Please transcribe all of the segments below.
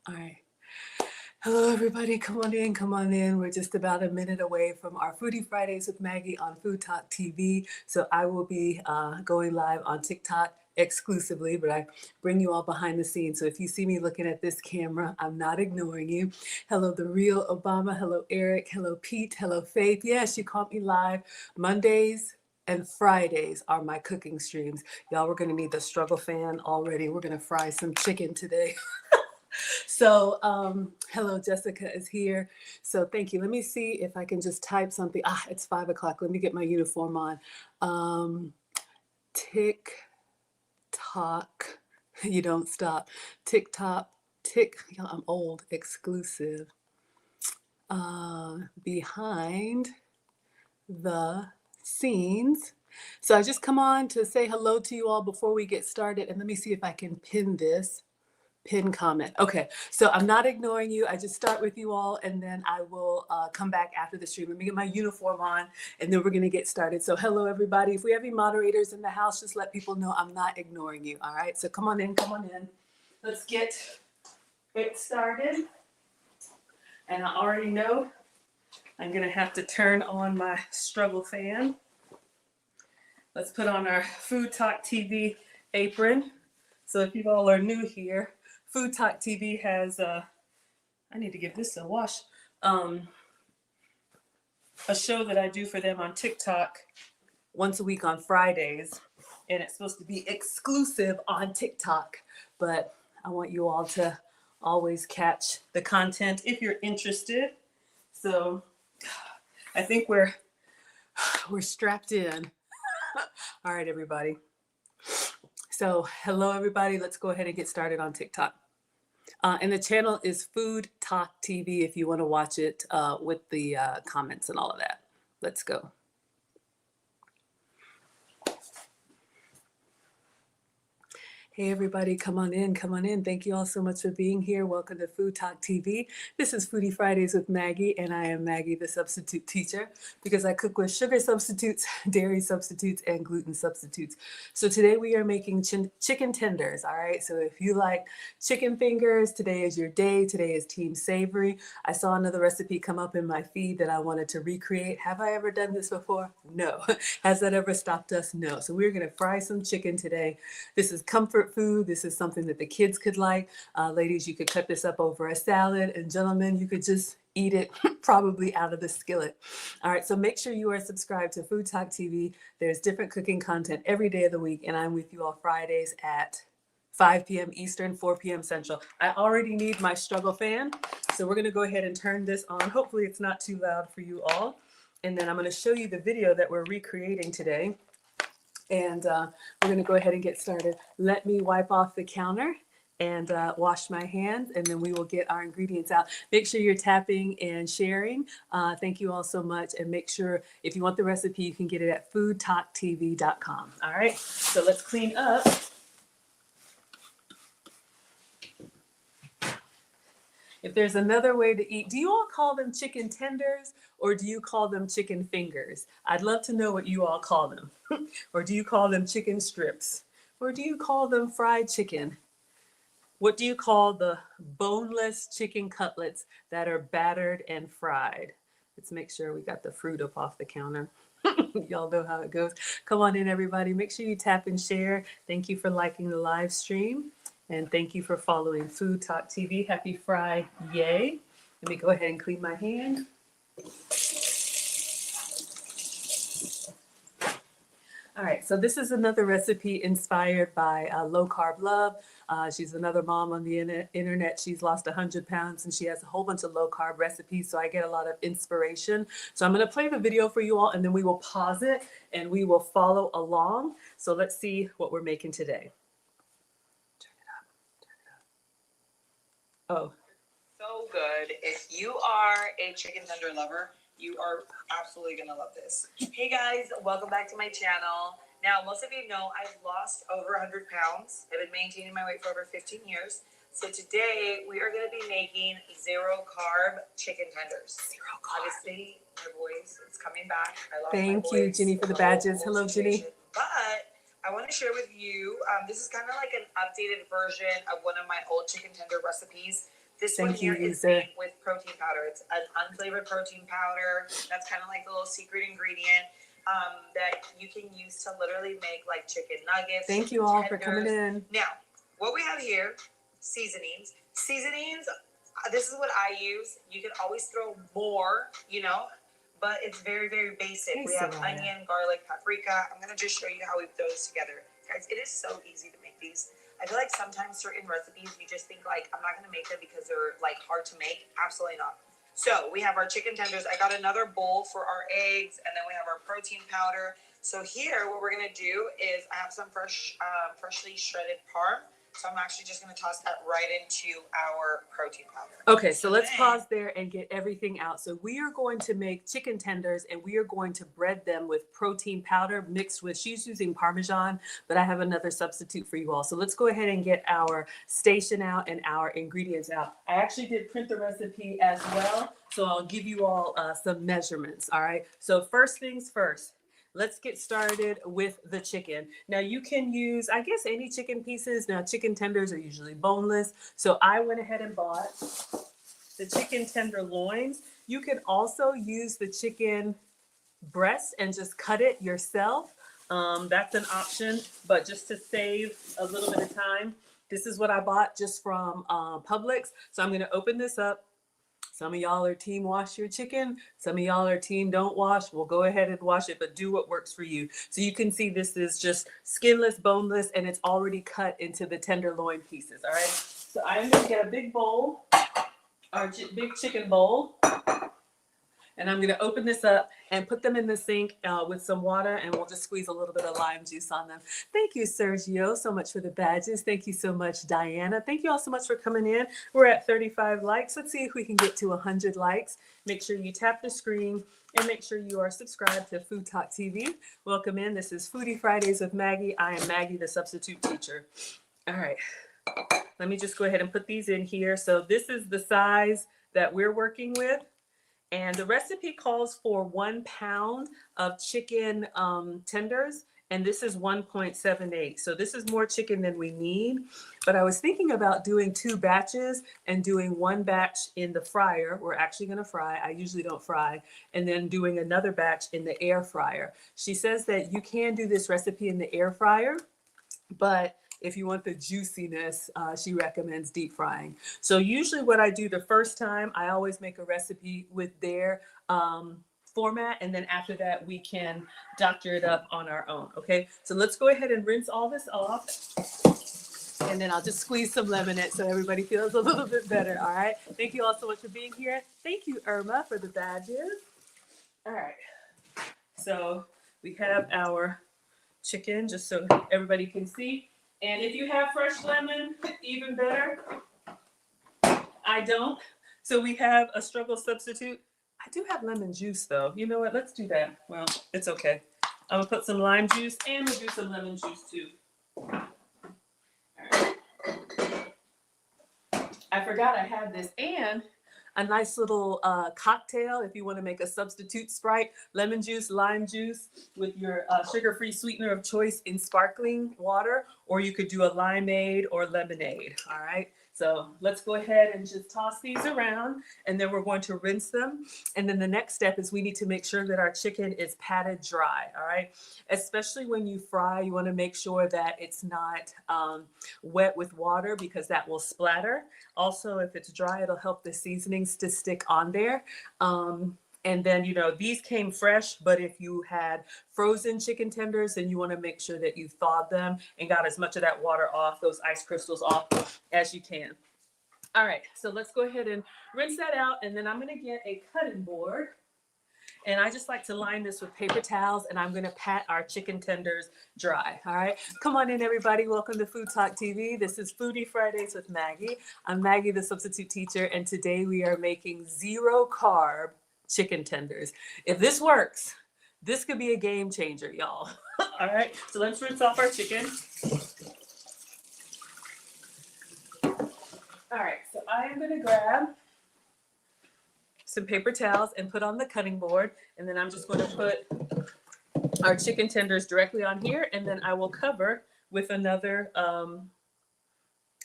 All right. Hello, everybody. Come on in. Come on in. We're just about a minute away from our Foodie Fridays with Maggie on Food Talk TV. So I will be going live on TikTok exclusively, but I bring you all behind the scenes. So if you see me looking at this camera, I'm not ignoring you. Hello, the real Obama. Hello, Eric. Hello, Pete. Hello, Faith. Yes, you caught me live Mondays and Fridays are my cooking streams. Y'all, we're going to need the struggle fan already. We're going to fry some chicken today. So, hello, Jessica is here. So thank you. Let me see if I can just type something. It's 5 o'clock. Let me get my uniform on. TikTok. You don't stop. TikTok. I'm old. Exclusive. Behind the scenes. So I just come on to say hello to you all before we get started. And let me see if I can pin this. Pin comment. Okay, so I'm not ignoring you. I just start with you all, and then I will come back after the stream. Let me get my uniform on, and then we're going to get started. So hello, everybody. If we have any moderators in the house, just let people know I'm not ignoring you. All right, so come on in, come on in. Let's get it started. And I already know I'm going to have to turn on my struggle fan. Let's put on our Food Talk TV apron. So if you all are new here, Food Talk TV has, I need to give this a wash, a show that I do for them on TikTok once a week on Fridays. And it's supposed to be exclusive on TikTok. But I want you all to always catch the content if you're interested. So I think we're strapped in. All right, everybody. So hello, everybody. Let's go ahead and get started on TikTok. And the channel is Food Talk TV if you want to watch it with the comments and all of that. Let's go. Hey, everybody, come on in, come on in. Thank you all so much for being here. Welcome to Food Talk TV. This is Foodie Fridays with Maggie, and I am Maggie, the substitute teacher, because I cook with sugar substitutes, dairy substitutes, and gluten substitutes. So today we are making chicken tenders, all right? So if you like chicken fingers, today is your day. Today is Team Savory. I saw another recipe come up in my feed that I wanted to recreate. Have I ever done this before? No. Has that ever stopped us? No. So we're going to fry some chicken today. This is comfort food. This is something that the kids could like. Ladies, you could cut this up over a salad, and gentlemen, you could just eat it probably out of the skillet. All right, so make sure you are subscribed to Food Talk TV. There's different cooking content every day of the week, and I'm with you all Fridays at 5 p.m. Eastern, 4 p.m. Central. I already need my struggle fan, so we're going to go ahead and turn this on. Hopefully it's not too loud for you all. And then I'm going to show you the video that we're recreating today. And we're going to go ahead and get started. Let me wipe off the counter and wash my hands, and then we will get our ingredients out. Make sure you're tapping and sharing. Thank you all so much. And make sure if you want the recipe, you can get it at foodtalktv.com. All right, so let's clean up. If there's another way to eat, do you all call them chicken tenders or do you call them chicken fingers? I'd love to know what you all call them. Or do you call them chicken strips? Or do you call them fried chicken? What do you call the boneless chicken cutlets that are battered and fried? Let's make sure we got the fruit up off the counter. Y'all know how it goes. Come on in, everybody. Make sure you tap and share. Thank you for liking the live stream. And thank you for following Food Talk TV. Happy Friday. Yay. Let me go ahead and clean my hand. All right, so this is another recipe inspired by Low Carb Love. She's another mom on the internet. She's lost 100 pounds and she has a whole bunch of low carb recipes. So I get a lot of inspiration. So I'm going to play the video for you all and then we will pause it and we will follow along. So let's see what we're making today. Oh. So good. If you are a chicken tender lover, you are absolutely going to love this. Hey guys, welcome back to my channel. Now, most of you know I've lost over 100 pounds. I've been maintaining my weight for over 15 years. So today we are going to be making zero carb chicken tenders. Zero carb. Obviously, my voice is coming back. I lost Thank my you, voice. Jenny, for the badges. Hello, Jenny. But I want to share with you, this is kind of like an updated version of one of my old chicken tender recipes This Thank one here you, is user. made with protein powder. It's an unflavored protein powder. That's kind of like the little secret ingredient that you can use to literally make like chicken nuggets. Thank chicken you all for tenders. coming in. Now, what we have here, seasonings. Seasonings, this is what I use. You can always throw more, you know, but it's very, very basic. Hey, we have Soraya. onion, garlic, paprika. I'm going to just show you how we throw this together. Guys, it is so easy to make these. I feel like sometimes certain recipes, you just think like, I'm not going to make them because they're like hard to make. Absolutely not. So we have our chicken tenders. I got another bowl for our eggs, and then we have our protein powder. So here, what we're going to do is I have some freshly shredded parm. So I'm actually just going to toss that right into our protein powder. Okay, so let's pause there and get everything out. So we are going to make chicken tenders, and we are going to bread them with protein powder mixed with, she's using Parmesan, but I have another substitute for you all. So let's go ahead and get our station out and our ingredients out. I actually did print the recipe as well, so I'll give you all some measurements, all right? So first things first. Let's get started with the chicken. Now you can use, I guess, any chicken pieces. Now chicken tenders are usually boneless. So I went ahead and bought the chicken tenderloins. You can also use the chicken breast and just cut it yourself. That's an option, but just to save a little bit of time, this is what I bought just from Publix. So I'm gonna open this up. Some of y'all are team wash your chicken. Some of y'all are team don't wash. We'll go ahead and wash it, but do what works for you. So you can see this is just skinless, boneless, and it's already cut into the tenderloin pieces, all right? So I'm gonna get a big bowl, our big chicken bowl, and I'm gonna open this up and put them in the sink with some water, and we'll just squeeze a little bit of lime juice on them. Thank you, Sergio, so much for the badges. Thank you so much, Diana. Thank you all so much for coming in. We're at 35 likes. Let's see if we can get to 100 likes. Make sure you tap the screen and make sure you are subscribed to Food Talk TV. Welcome in. This is Foodie Fridays with Maggie. I am Maggie, the substitute teacher. All right. Let me just go ahead and put these in here. So this is the size that we're working with. And the recipe calls for 1 pound of chicken tenders, and this is 1.78. So this is more chicken than we need. But I was thinking about doing 2 batches and doing 1 batch in the fryer. We're actually going to fry. I usually don't fry. And then doing another batch in the air fryer. She says that you can do this recipe in the air fryer, but if you want the juiciness, she recommends deep frying. So usually what I do the first time, I always make a recipe with their format. And then after that, we can doctor it up on our own. Okay, so let's go ahead and rinse all this off. And then I'll just squeeze some lemon in it so everybody feels a little bit better. All right. Thank you all so much for being here. Thank you, Irma, for the badges. All right. So we have our chicken, just so everybody can see. And if you have fresh lemon, even better. I don't. So we have a struggle substitute. I do have lemon juice though. You know what? Let's do that. Well, it's okay. I'm gonna put some lime juice and we'll do some lemon juice too. All right. I forgot I had this, and a nice little cocktail if you want to make a substitute Sprite, lemon juice, lime juice with your sugar-free sweetener of choice in sparkling water, or you could do a limeade or lemonade. All right. So let's go ahead and just toss these around, and then we're going to rinse them. And then the next step is we need to make sure that our chicken is patted dry, all right? Especially when you fry, you want to make sure that it's not wet with water because that will splatter. Also, if it's dry, it'll help the seasonings to stick on there. And then, you know, these came fresh, but if you had frozen chicken tenders, then you want to make sure that you thawed them and got as much of that water off, those ice crystals off as you can. All right, so let's go ahead and rinse that out. And then I'm going to get a cutting board. And I just like to line this with paper towels, and I'm going to pat our chicken tenders dry. All right, come on in, everybody. Welcome to Food Talk TV. This is Foodie Fridays with Maggie. I'm Maggie, the substitute teacher, and today we are making 0 carb chicken tenders. If this works, this could be a game changer, y'all. All right, so let's rinse off our chicken. All right, so I am going to grab some paper towels and put on the cutting board, and then I'm just going to put our chicken tenders directly on here, and then I will cover with another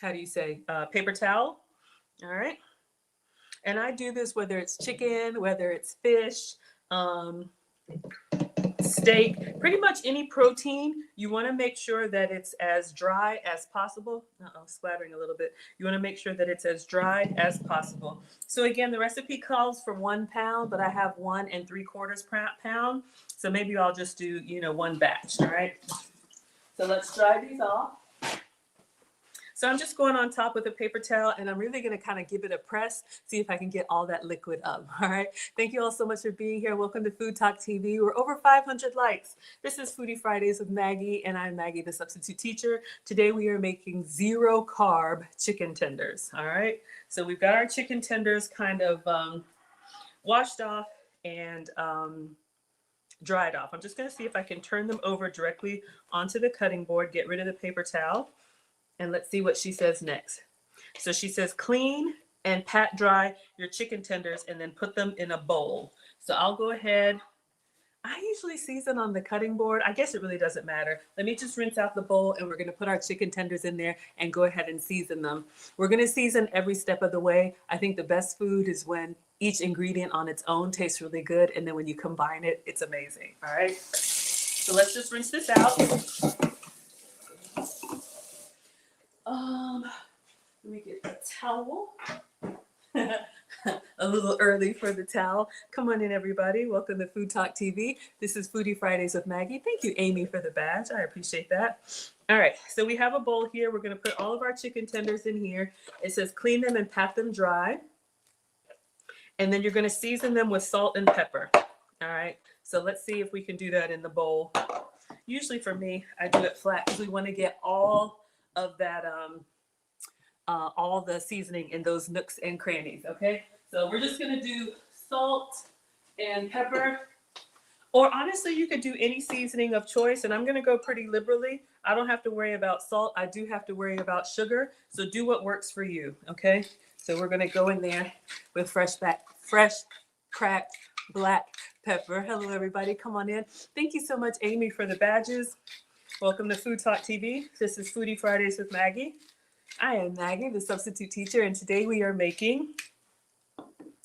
paper towel. All right, And I do this whether it's chicken, whether it's fish, steak, pretty much any protein. You want to make sure that it's as dry as possible. Splattering a little bit. You want to make sure that it's as dry as possible. So again, the recipe calls for 1 pound, but I have 1 3/4 pound. So maybe I'll just do, one batch. All right. So let's dry these off. So I'm just going on top with a paper towel, and I'm really going to kind of give it a press, see if I can get all that liquid up. All right. Thank you all so much for being here. Welcome to Food Talk TV. We're over 500 likes. This is Foodie Fridays with Maggie, and I'm Maggie, the substitute teacher. Today we are making 0 carb chicken tenders. All right. So we've got our chicken tenders kind of washed off and dried off. I'm just going to see if I can turn them over directly onto the cutting board, get rid of the paper towel. And let's see what she says next. So she says, clean and pat dry your chicken tenders and then put them in a bowl. So I'll go ahead. I usually season on the cutting board. I guess it really doesn't matter. Let me just rinse out the bowl, and we're going to put our chicken tenders in there and go ahead and season them. We're going to season every step of the way. I think the best food is when each ingredient on its own tastes really good, and then when you combine it, it's amazing. All right. So let's just rinse this out. Let me get a towel. A little early for the towel. Come on in, everybody. Welcome to Food Talk TV. This is Foodie Fridays with Maggie. Thank you, Amy, for the badge. I appreciate that. All right, so we have a bowl here. We're going to put all of our chicken tenders in here. It says clean them and pat them dry. And then you're going to season them with salt and pepper. All right, so let's see if we can do that in the bowl. Usually for me, I do it flat because we want to get all of that, all the seasoning in those nooks and crannies, okay? So we're just gonna do salt and pepper, or honestly, you could do any seasoning of choice, and I'm gonna go pretty liberally. I don't have to worry about salt. I do have to worry about sugar, so do what works for you, okay? So we're gonna go in there with fresh cracked black pepper. Hello, everybody, come on in. Thank you so much, Amy, for the badges. Welcome to Food Talk TV. This is Foodie Fridays with Maggie. I am Maggie, the substitute teacher, and today we are making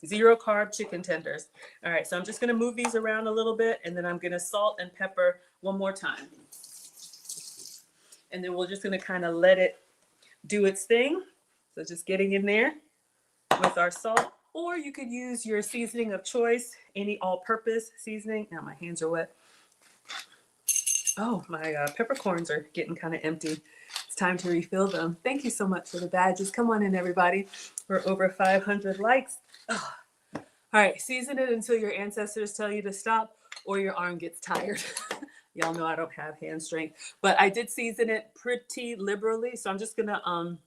0 carb chicken tenders. All right, so I'm just gonna move these around a little bit, and then I'm gonna salt and pepper one more time. And then we're just gonna kind of let it do its thing. So just getting in there with our salt, or you could use your seasoning of choice, any all-purpose seasoning. Now my hands are wet. Oh, my peppercorns are getting kind of empty. It's time to refill them. Thank you so much for the badges. Come on in, everybody. We're over 500 likes. Oh. All right, season it until your ancestors tell you to stop or your arm gets tired. Y'all know I don't have hand strength, but I did season it pretty liberally. So I'm just gonna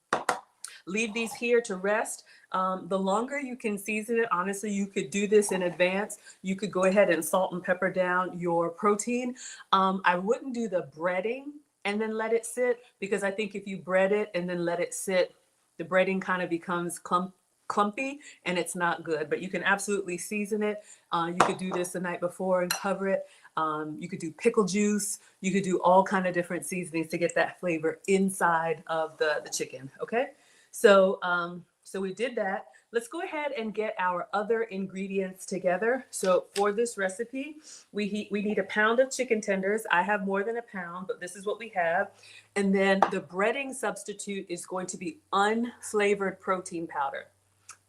leave these here to rest. The longer you can season it, honestly, you could do this in advance. You could go ahead and salt and pepper down your protein. I wouldn't do the breading and then let it sit, because I think if you bread it and then let it sit, the breading kind of becomes clumpy and it's not good. But you can absolutely season it. You could do this the night before and cover it. You could do pickle juice. You could do all kind of different seasonings to get that flavor inside of the chicken, okay? So, so we did that. Let's go ahead and get our other ingredients together. So for this recipe, we need a pound of chicken tenders. I have more than a pound, but this is what we have. And then the breading substitute is going to be unflavored protein powder.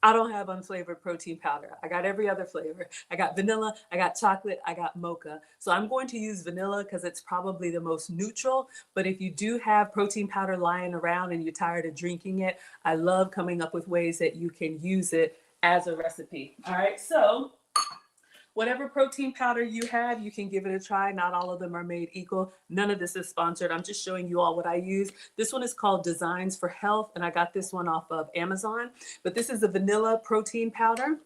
I don't have unflavored protein powder. I got every other flavor. I got vanilla, I got chocolate, I got mocha. So I'm going to use vanilla because it's probably the most neutral. But if you do have protein powder lying around and you're tired of drinking it, I love coming up with ways that you can use it as a recipe. All right, so whatever protein powder you have, you can give it a try. Not all of them are made equal. None of this is sponsored. I'm just showing you all what I use. This one is called Designs for Health, and I got this one off of Amazon. But this is a vanilla protein powder,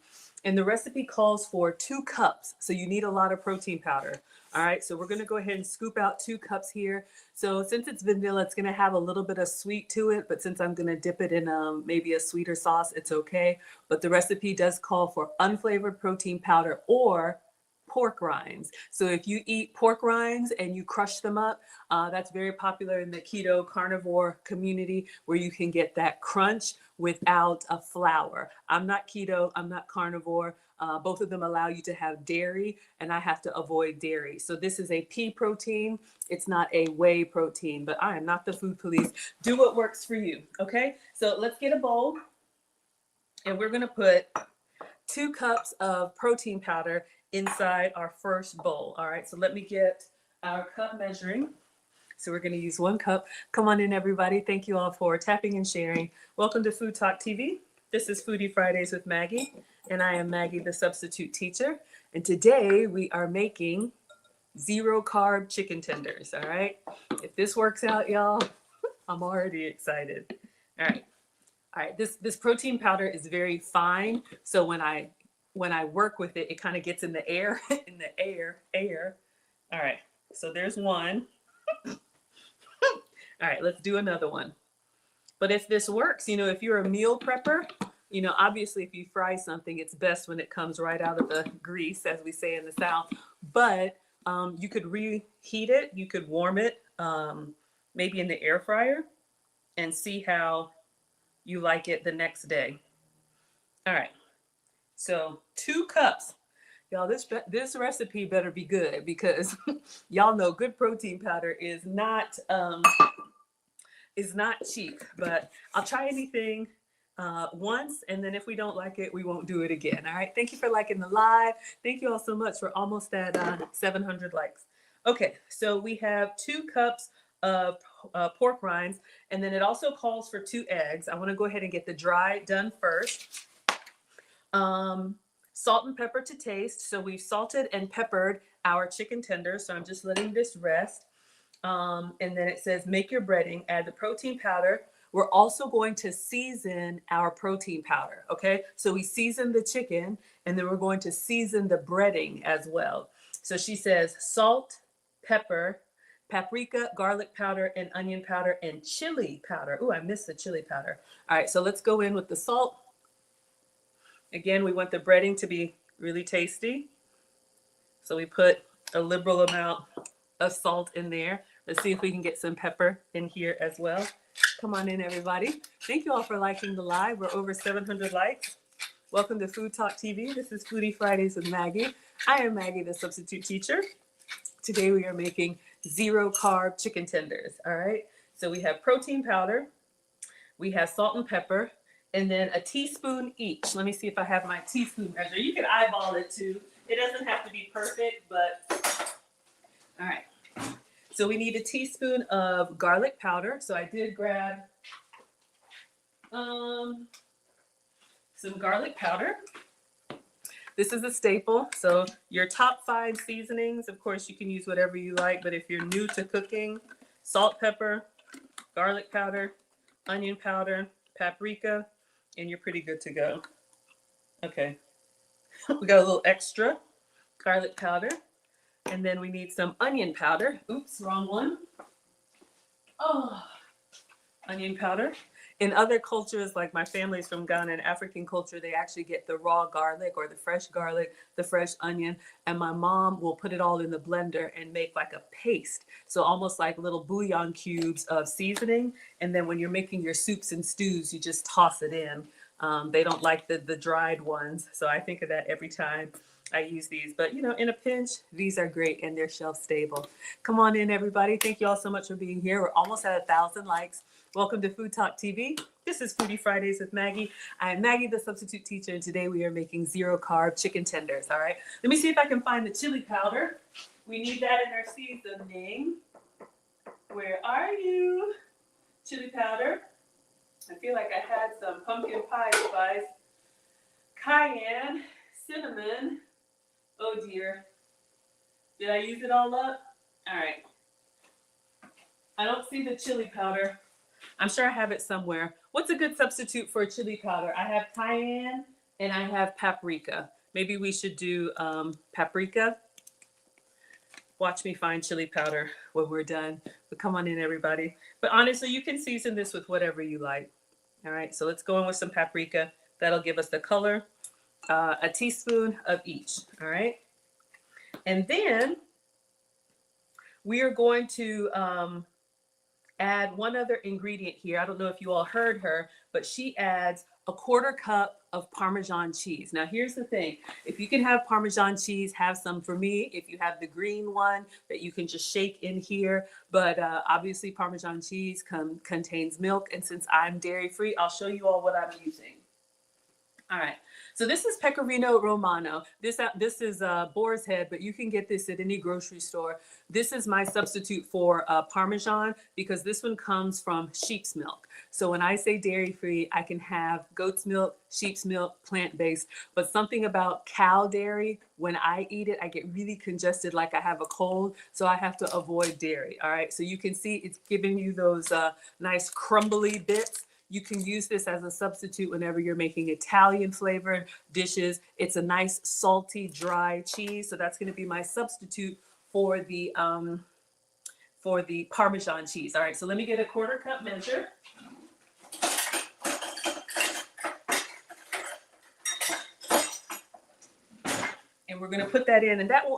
and the recipe calls for 2 cups. So you need a lot of protein powder. All right, so we're gonna go ahead and scoop out 2 cups here. So since it's vanilla, it's gonna have a little bit of sweet to it, but since I'm gonna dip it in maybe a sweeter sauce, it's okay. But the recipe does call for unflavored protein powder or pork rinds. So if you eat pork rinds and you crush them up, that's very popular in the keto carnivore community, where you can get that crunch without a flour. I'm not keto, I'm not carnivore. Both of them allow you to have dairy, and I have to avoid dairy. So this is a pea protein. It's not a whey protein, but I am not the food police. Do what works for you, okay? So let's get a bowl, and we're gonna put 2 cups of protein powder inside our first bowl. All right, so let me get our cup measuring. So we're going to use 1 cup. Come on in, everybody. Thank you all for tapping and sharing. Welcome to Food Talk TV. This is Foodie Fridays with Maggie, and I am Maggie, the substitute teacher. And today we are making 0 carb chicken tenders. All right, if this works out, y'all, I'm already excited. All right. All right, this protein powder is very fine. So when I work with it, it kind of gets in the air, in the air. All right, so there's one. All right, let's do another one. But if this works, you know, if you're a meal prepper, you know, obviously if you fry something, it's best when it comes right out of the grease, as we say in the South. But you could reheat it, you could warm it, maybe in the air fryer, and see how you like it the next day. All right, so 2 cups. Y'all, this recipe better be good, because y'all know good protein powder is not cheap. But I'll try anything once, and then if we don't like it, we won't do it again. All right, thank you for liking the live. Thank you all so much. We're almost at 700 likes. Okay, so we have 2 cups of pork rinds, and then it also calls for 2 eggs. I want to go ahead and get the dry done first. Salt and pepper to taste. So we've salted and peppered our chicken tenders. So I'm just letting this rest. And then it says make your breading, add the protein powder. We're also going to season our protein powder. Okay, so we season the chicken, and then we're going to season the breading as well. So she says salt, pepper, paprika, garlic powder, and onion powder, and chili powder. Oh, I missed the chili powder. All right, so let's go in with the salt. Again, we want the breading to be really tasty. So we put a liberal amount of salt in there. Let's see if we can get some pepper in here as well. Come on in, everybody. Thank you all for liking the live. We're over 700 likes. Welcome to Food Talk TV. This is Foodie Fridays with Maggie. I am Maggie, the substitute teacher. Today we are making 0 carb chicken tenders. All right. So we have protein powder. We have salt and pepper, and then a teaspoon each. Let me see if I have my teaspoon measure. You can eyeball it too. It doesn't have to be perfect, but all right. So we need a teaspoon of garlic powder. So I did grab some garlic powder. This is a staple. So your top 5 seasonings, of course, you can use whatever you like, but if you're new to cooking, salt, pepper, garlic powder, onion powder, paprika, and you're pretty good to go. Okay, we got a little extra garlic powder, and then we need some onion powder. Oops, wrong one. Oh, onion powder. In other cultures, like my family's from Ghana, in African culture, they actually get the raw garlic or the fresh garlic, the fresh onion, and my mom will put it all in the blender and make like a paste. So almost like little bouillon cubes of seasoning. And then when you're making your soups and stews, you just toss it in. They don't like the dried ones. So I think of that every time I use these. But, you know, in a pinch, these are great and they're shelf stable. Come on in, everybody. Thank you all so much for being here. We're almost at 1,000 likes. Welcome to Food Talk TV. This is Foodie Fridays with Maggie. I am Maggie, the substitute teacher, and today we are making 0 carb chicken tenders, all right? Let me see if I can find the chili powder. We need that in our seasoning. Where are you? Chili powder. I feel like I had some pumpkin pie spice, cayenne, cinnamon. Oh dear. Did I use it all up? All right. I don't see the chili powder. I'm sure I have it somewhere. What's a good substitute for chili powder? I have cayenne and I have paprika. Maybe we should do paprika. Watch me find chili powder when we're done. But come on in, everybody. But honestly, you can season this with whatever you like. All right, so let's go in with some paprika. That'll give us the color. A teaspoon of each, all right? And then we are going to add one other ingredient here. I don't know if you all heard her, but she adds a 1/4 cup of Parmesan cheese. Now, here's the thing. If you can have Parmesan cheese, have some for me. If you have the green one that you can just shake in here. But obviously, Parmesan cheese contains milk. And since I'm dairy-free, I'll show you all what I'm using. All right, so this is Pecorino Romano. This is boar's head, but you can get this at any grocery store. This is my substitute for Parmesan because this one comes from sheep's milk. So when I say dairy-free, I can have goat's milk, sheep's milk, plant-based, but something about cow dairy, when I eat it, I get really congested like I have a cold, so I have to avoid dairy, all right? So you can see it's giving you those nice crumbly bits. You can use this as a substitute whenever you're making Italian flavored dishes. It's a nice salty, dry cheese. So that's going to be my substitute for the Parmesan cheese. All right, so let me get a 1/4 cup measure. And we're going to put that in, and that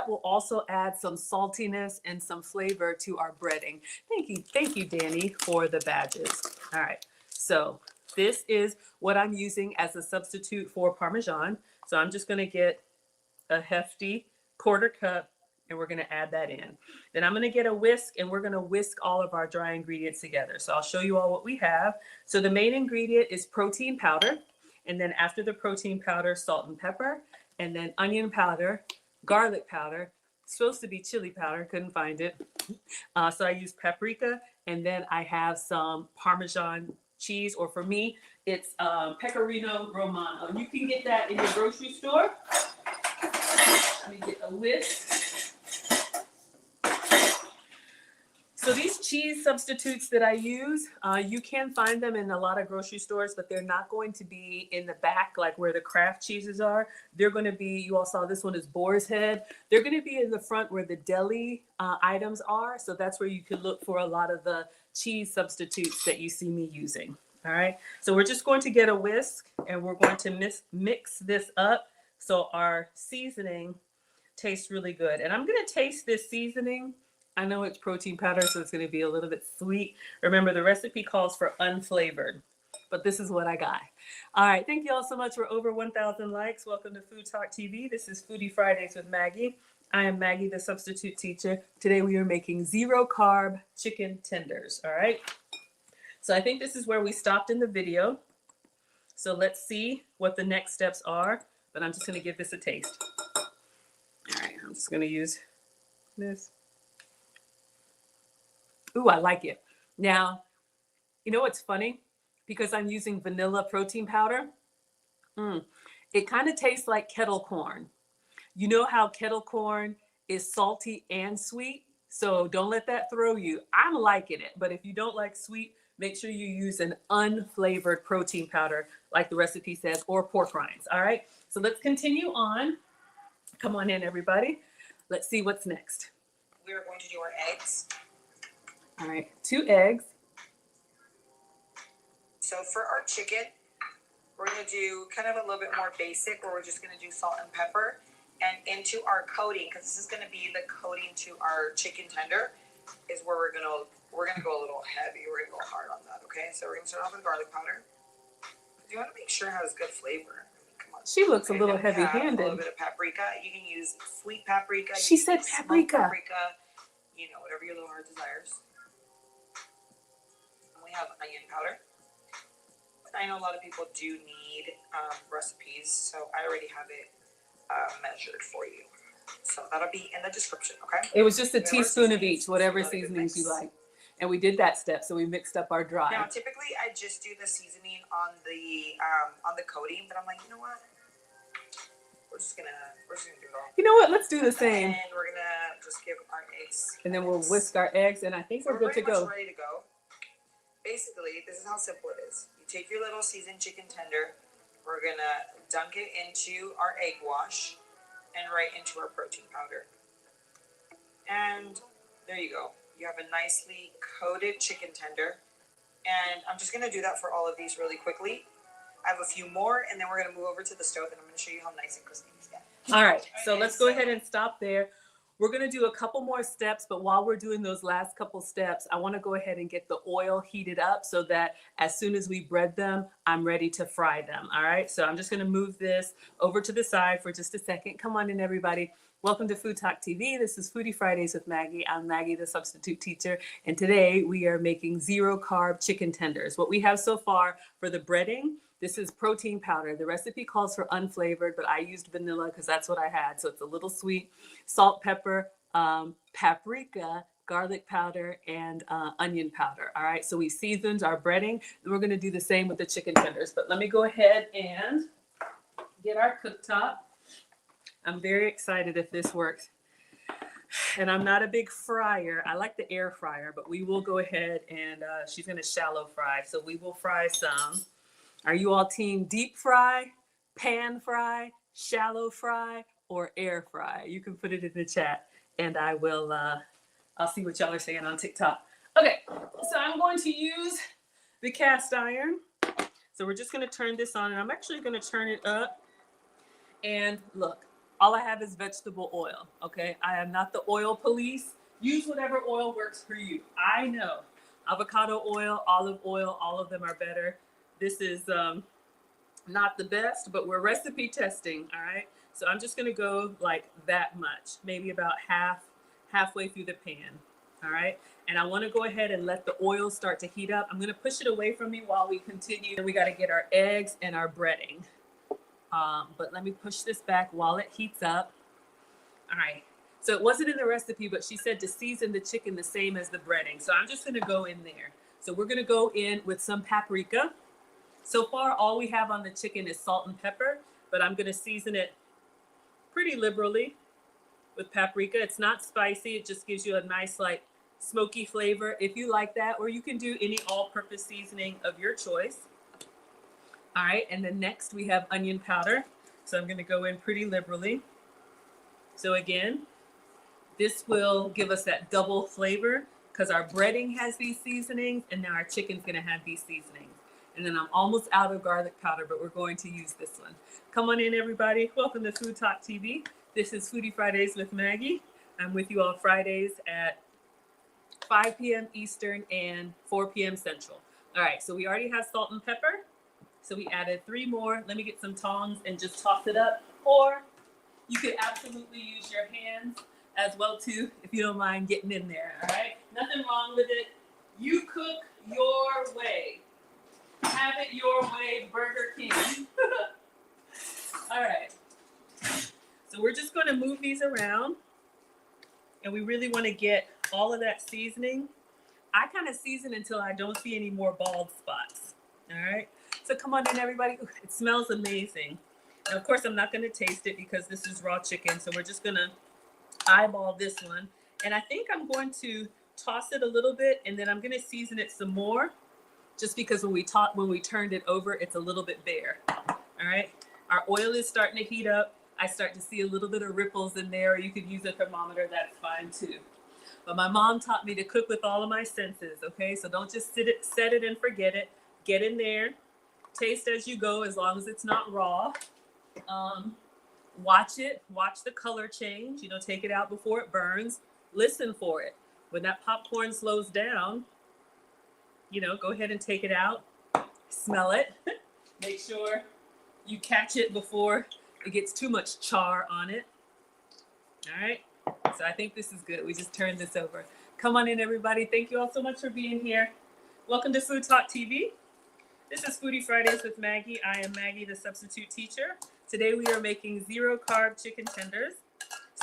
will also add some saltiness and some flavor to our breading. Thank you, Danny, for the badges. All right. So this is what I'm using as a substitute for Parmesan. So I'm just going to get a hefty 1/4 cup and we're going to add that in. Then I'm going to get a whisk and we're going to whisk all of our dry ingredients together. So I'll show you all what we have. So the main ingredient is protein powder. And then after the protein powder, salt and pepper, and then onion powder, garlic powder, supposed to be chili powder, couldn't find it. So I use paprika, and then I have some Parmesan cheese, or for me, it's Pecorino Romano. You can get that in your grocery store. Let me get a whisk. So these cheese substitutes that I use, you can find them in a lot of grocery stores, but they're not going to be in the back like where the Kraft cheeses are. They're going to be, you all saw this one is boar's head. They're going to be in the front where the deli items are. So that's where you can look for a lot of the cheese substitutes that you see me using. All right. So we're just going to get a whisk and we're going to mix this up so our seasoning tastes really good. And I'm going to taste this seasoning. I know it's protein powder, so it's going to be a little bit sweet. Remember, the recipe calls for unflavored, but this is what I got. All right. Thank you all so much for over 1,000 likes. Welcome to Food Talk TV. This is Foodie Fridays with Maggie. I am Maggie, the substitute teacher. Today we are making 0-carb chicken tenders. All right. So I think this is where we stopped in the video. So let's see what the next steps are, but I'm just going to give this a taste. All right. I'm just going to use this. Ooh, I like it. Now, you know what's funny? Because I'm using vanilla protein powder, it kind of tastes like kettle corn. You know how kettle corn is salty and sweet? So don't let that throw you. I'm liking it, but if you don't like sweet, make sure you use an unflavored protein powder like the recipe says, or pork rinds. All right, so let's continue on. Come on in, everybody. Let's see what's next. We're going to do our eggs. All right, 2 eggs. So for our chicken, we're going to do kind of a little bit more basic, where we're just going to do salt and pepper. And into our coating, because this is going to be the coating to our chicken tender, is where we're going to go a little heavy. We're going to go hard on that, okay? So we're going to start off with garlic powder. You want to make sure it has good flavor. Come on. She looks a little Then we have heavy-handed. A little bit of paprika. You can use sweet paprika. She said paprika. Paprika. You know, whatever your little heart desires. We have onion powder. But I know a lot of people do need recipes, so I already have it measured for you. So that'll be in the description, okay? It was just a teaspoon of each, whatever seasonings you like. And we did that step, so we mixed up our dry. Now, typically, I just do the seasoning on the coating, but I'm like, you know what? We're just gonna do it all. You know what? Let's do the same. And we're gonna just give our eggs. And then we'll whisk our eggs, and I think we're good to go. Ready to go. Basically, this is how simple it is. You take your little seasoned chicken tender. We're gonna dunk it into our egg wash and right into our protein powder. And there you go. You have a nicely coated chicken tender. And I'm just gonna do that for all of these really quickly. I have a few more, and then we're gonna move over to the stove, and I'm gonna show you how nice and crispy these get. All right, so let's go ahead and stop there. We're gonna do a couple more steps, but while we're doing those last couple steps, I wanna go ahead and get the oil heated up so that as soon as we bread them, I'm ready to fry them, all right? So I'm just gonna move this over to the side for just a second. Come on in, everybody. Welcome to Food Talk TV. This is Foodie Fridays with Maggie. I'm Maggie, the substitute teacher, and today we are making zero carb chicken tenders. What we have so far for the breading, this is protein powder. The recipe calls for unflavored, but I used vanilla because that's what I had. So it's a little sweet, salt, pepper, paprika, garlic powder, and onion powder. All right, so we seasoned our breading, and we're gonna do the same with the chicken tenders. But let me go ahead and get our cooktop. I'm very excited if this works. And I'm not a big fryer. I like the air fryer, but we will go ahead and she's gonna shallow fry. So we will fry some. Are you all team deep fry, pan fry, shallow fry, or air fry? You can put it in the chat and I will, I'll see what y'all are saying on TikTok. Okay, so I'm going to use the cast iron. So we're just gonna turn this on and I'm actually gonna turn it up. And look, all I have is vegetable oil, okay? I am not the oil police. Use whatever oil works for you. I know avocado oil, olive oil, all of them are better. This is not the best, but we're recipe testing, all right? So I'm just gonna go like that much, maybe about halfway through the pan, all right? And I wanna go ahead and let the oil start to heat up. I'm gonna push it away from me while we continue. We gotta get our eggs and our breading. But let me push this back while it heats up. All right, so it wasn't in the recipe, but she said to season the chicken the same as the breading. So I'm just gonna go in there. So we're gonna go in with some paprika. So far, all we have on the chicken is salt and pepper, but I'm gonna season it pretty liberally with paprika. It's not spicy, it just gives you a nice like smoky flavor if you like that, or you can do any all-purpose seasoning of your choice. All right, and then next we have onion powder. So I'm gonna go in pretty liberally. So again, this will give us that double flavor because our breading has these seasonings and now our chicken's gonna have these seasonings. And then I'm almost out of garlic powder, but we're going to use this one. Come on in, everybody. Welcome to Food Talk TV. This is Foodie Fridays with Maggie. I'm with you all Fridays at 5 p.m. Eastern and 4 p.m. Central. All right, so we already have salt and pepper. So we added 3 more. Let me get some tongs and just toss it up. Or you could absolutely use your hands as well too, if you don't mind getting in there, all right? Nothing wrong with it. You cook your way. Have it your way, Burger King. All right. So we're just gonna move these around and we really wanna get all of that seasoning. I kind of season until I don't see any more bald spots, all right? So come on in, everybody. Ooh, it smells amazing. And of course, I'm not gonna taste it because this is raw chicken. So we're just gonna eyeball this one. And I think I'm going to toss it a little bit and then I'm gonna season it some more just because when we turned it over, it's a little bit bare, all right? Our oil is starting to heat up. I start to see a little bit of ripples in there. You could use a thermometer, that's fine too. But my mom taught me to cook with all of my senses, okay? So don't just set it and forget it. Get in there. Taste as you go, as long as it's not raw. Watch it, watch the color change, you know, take it out before it burns. Listen for it. When that popcorn slows down, you know, go ahead and take it out. Smell it. Make sure you catch it before it gets too much char on it. All right, so I think this is good. We just turned this over. Come on in, everybody. Thank you all so much for being here. Welcome to Food Talk TV. This is Foodie Fridays with Maggie. I am Maggie, the substitute teacher. Today we are making zero carb chicken tenders.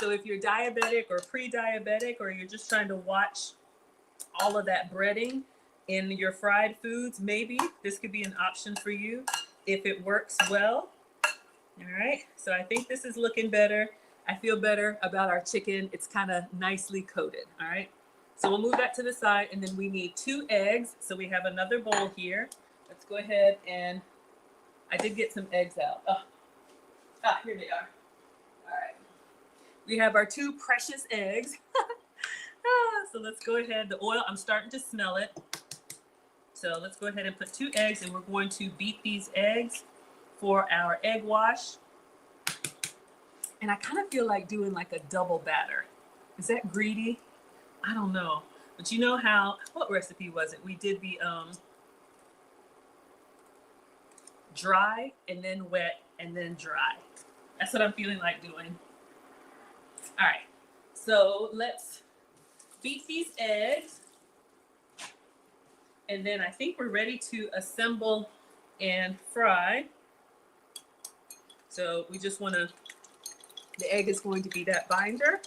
So if you're diabetic or pre-diabetic, or you're just trying to watch all of that breading in your fried foods, maybe this could be an option for you if it works well. All right, so I think this is looking better. I feel better about our chicken. It's kind of nicely coated, all right? So we'll move that to the side, and then we need 2 eggs. So we have another bowl here. Let's go ahead and, I did get some eggs out. Here they are. All right. We have our 2 precious eggs. So let's go ahead. The oil, I'm starting to smell it. So let's go ahead and put 2 eggs, and we're going to beat these eggs for our egg wash. And I kind of feel like doing like a double batter. Is that greedy? I don't know. But you know how, what recipe was it? We did the dry and then wet and then dry. That's what I'm feeling like doing. All right. So let's beat these eggs. And then I think we're ready to assemble and fry. So we just want to, the egg is going to be that binder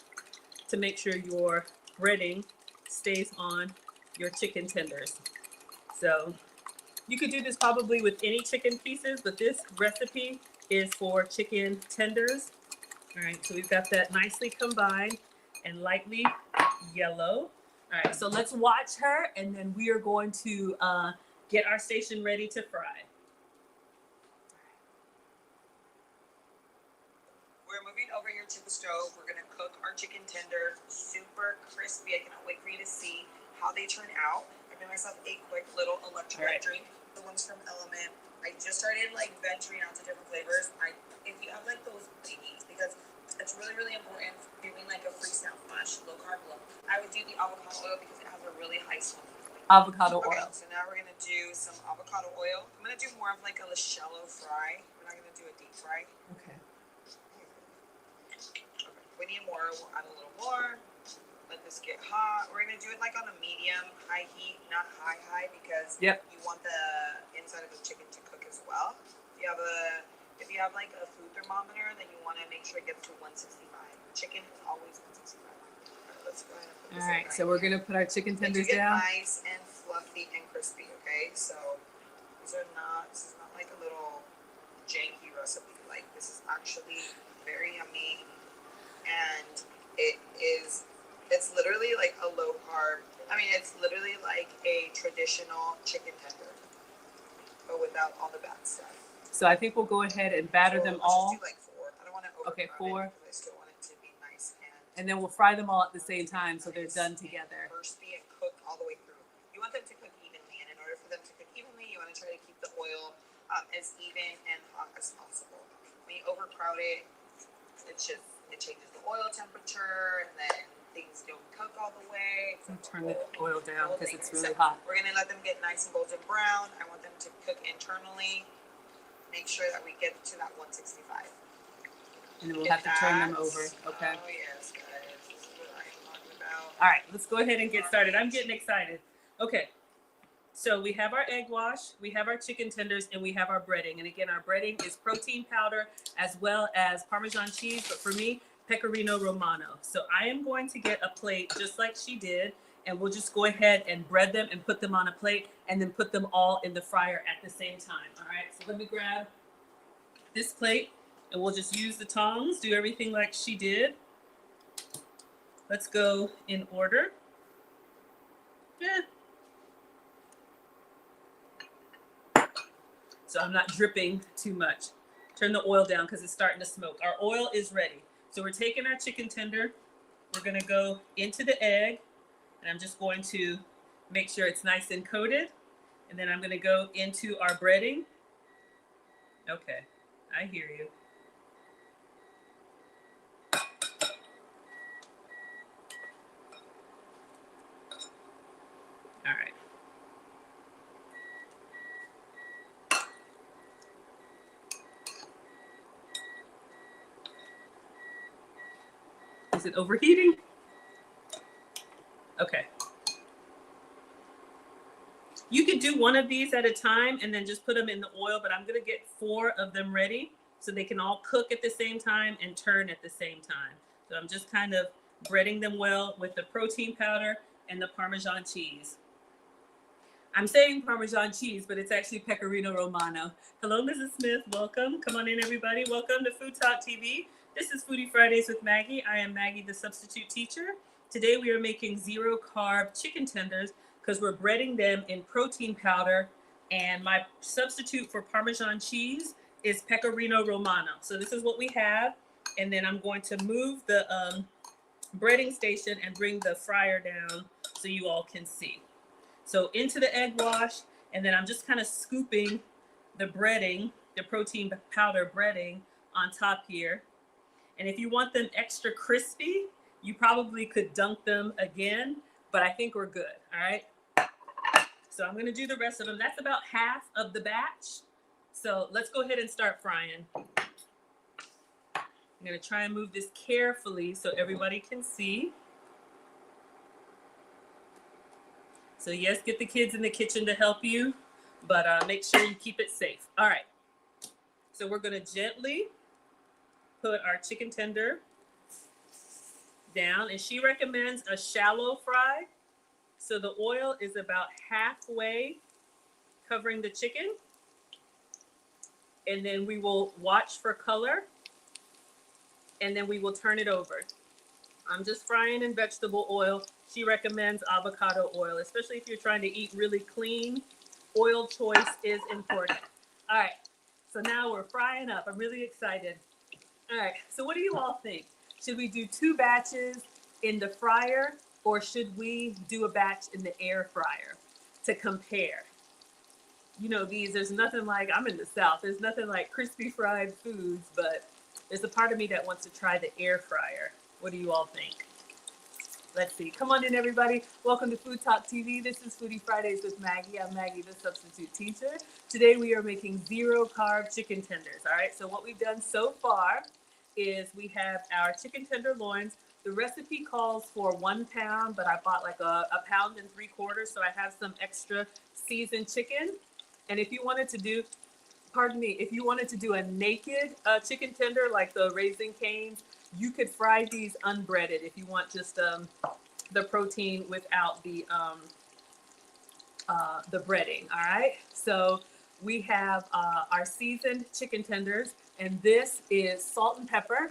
to make sure your breading stays on your chicken tenders. So you could do this probably with any chicken pieces, but this recipe is for chicken tenders. All right, so we've got that nicely combined and lightly yellow. All right, so let's watch her, and then we are going to get our station ready to fry. We're moving over here to the stove. We're gonna cook our chicken tenders, super crispy. I cannot wait for you to see how they turn out. I made myself a quick little electrolyte drink. The ones from Element. I just started like venturing out to different flavors. If you have like those biggies, because it's really, really important doing like a freestyle flush, low carb, low. I would do the avocado oil because it has a really high smoke. Avocado oil. So now we're gonna do some avocado oil. I'm gonna do more of like a shallow fry. We're not gonna do a deep fry. Okay. We need more. We'll add a little more. Let this get hot. We're gonna do it like on a medium high heat, not high because you want the inside of the chicken to cook as well. If you have like a food thermometer, then you want to make sure it gets to 165. Chicken is always 165. Let's go ahead and put this All right, so we're gonna put our chicken tenders down. Nice and fluffy and crispy. Okay, so this is not like a little janky recipe. Like this is actually very yummy, and it's literally like a low carb. I mean, it's literally like a traditional chicken tender, but without all the bad stuff. So I think we'll go ahead and batter them all. Just do like 4. I don't want to overcrowd Okay, 4. it because I still want it to be nice and then we'll fry them all at the same time so they're done together. Crispy and cooked all the way through. You want them to cook evenly, and in order for them to cook evenly, you want to try to keep the oil as even and hot as possible. When you overcrowd it, it changes the oil temperature, and then things don't cook all the way. Turn the oil down because it's really hot. We're gonna let them get nice and golden brown. I want them to cook internally. Make sure that we get to that 165. And then we'll have to turn them over. Okay. Oh yes, guys. This is what I am talking about. All right, let's go ahead and get started. I'm getting excited. Okay. So we have our egg wash, we have our chicken tenders, and we have our breading. And again, our breading is protein powder as well as Parmesan cheese, but for me, Pecorino Romano. So I am going to get a plate just like she did, and we'll just go ahead and bread them and put them on a plate and then put them all in the fryer at the same time. All right, so let me grab this plate and we'll just use the tongs, do everything like she did. Let's go in order. So I'm not dripping too much. Turn the oil down because it's starting to smoke. Our oil is ready. So we're taking our chicken tender. We're gonna go into the egg, and I'm just going to make sure it's nice and coated. And then I'm gonna go into our breading. Okay, I hear you. All right. Is it overheating? Okay. You could do one of these at a time and then just put them in the oil, but I'm gonna get 4 of them ready so they can all cook at the same time and turn at the same time. So I'm just kind of breading them well with the protein powder and the Parmesan cheese. I'm saying Parmesan cheese, but it's actually Pecorino Romano. Hello, Mrs. Smith. Welcome. Come on in, everybody. Welcome to Food Talk TV. This is Foodie Fridays with Maggie. I am Maggie, the substitute teacher. Today we are making 0-carb chicken tenders because we're breading them in protein powder. And my substitute for Parmesan cheese is Pecorino Romano. So this is what we have. And then I'm going to move the breading station and bring the fryer down so you all can see. So into the egg wash, and then I'm just kind of scooping the breading, the protein powder breading on top here. And if you want them extra crispy, You probably could dunk them again, but I think we're good, all right? So I'm gonna do the rest of them. That's about half of the batch. So let's go ahead and start frying. I'm gonna try and move this carefully so everybody can see. So yes, get the kids in the kitchen to help you, but make sure you keep it safe. All right, so we're gonna gently put our chicken tender down, and she recommends a shallow fry. So the oil is about halfway covering the chicken, and then we will watch for color, and then we will turn it over. I'm just frying in vegetable oil. She recommends avocado oil, especially if you're trying to eat really clean. Oil choice is important. All right, so now we're frying up. I'm really excited. All right, so what do you all think? Should we do 2 batches in the fryer, or should we do a batch in the air fryer to compare? You know, there's nothing like, I'm in the South, there's nothing like crispy fried foods, but there's a part of me that wants to try the air fryer. What do you all think? Let's see. Come on in, everybody. Welcome to Food Talk TV. This is Foodie Fridays with Maggie. I'm Maggie, the substitute teacher. Today we are making 0-carb chicken tenders. All right, so what we've done so far is we have our chicken tenderloins. The recipe calls for 1 pound, but I bought like a pound and 3/4, so I have some extra seasoned chicken. And if you wanted to do, if you wanted to do a naked chicken tender like the Raising Cane's, you could fry these unbreaded if you want just the protein without the breading. All right. So we have our seasoned chicken tenders, and this is salt and pepper,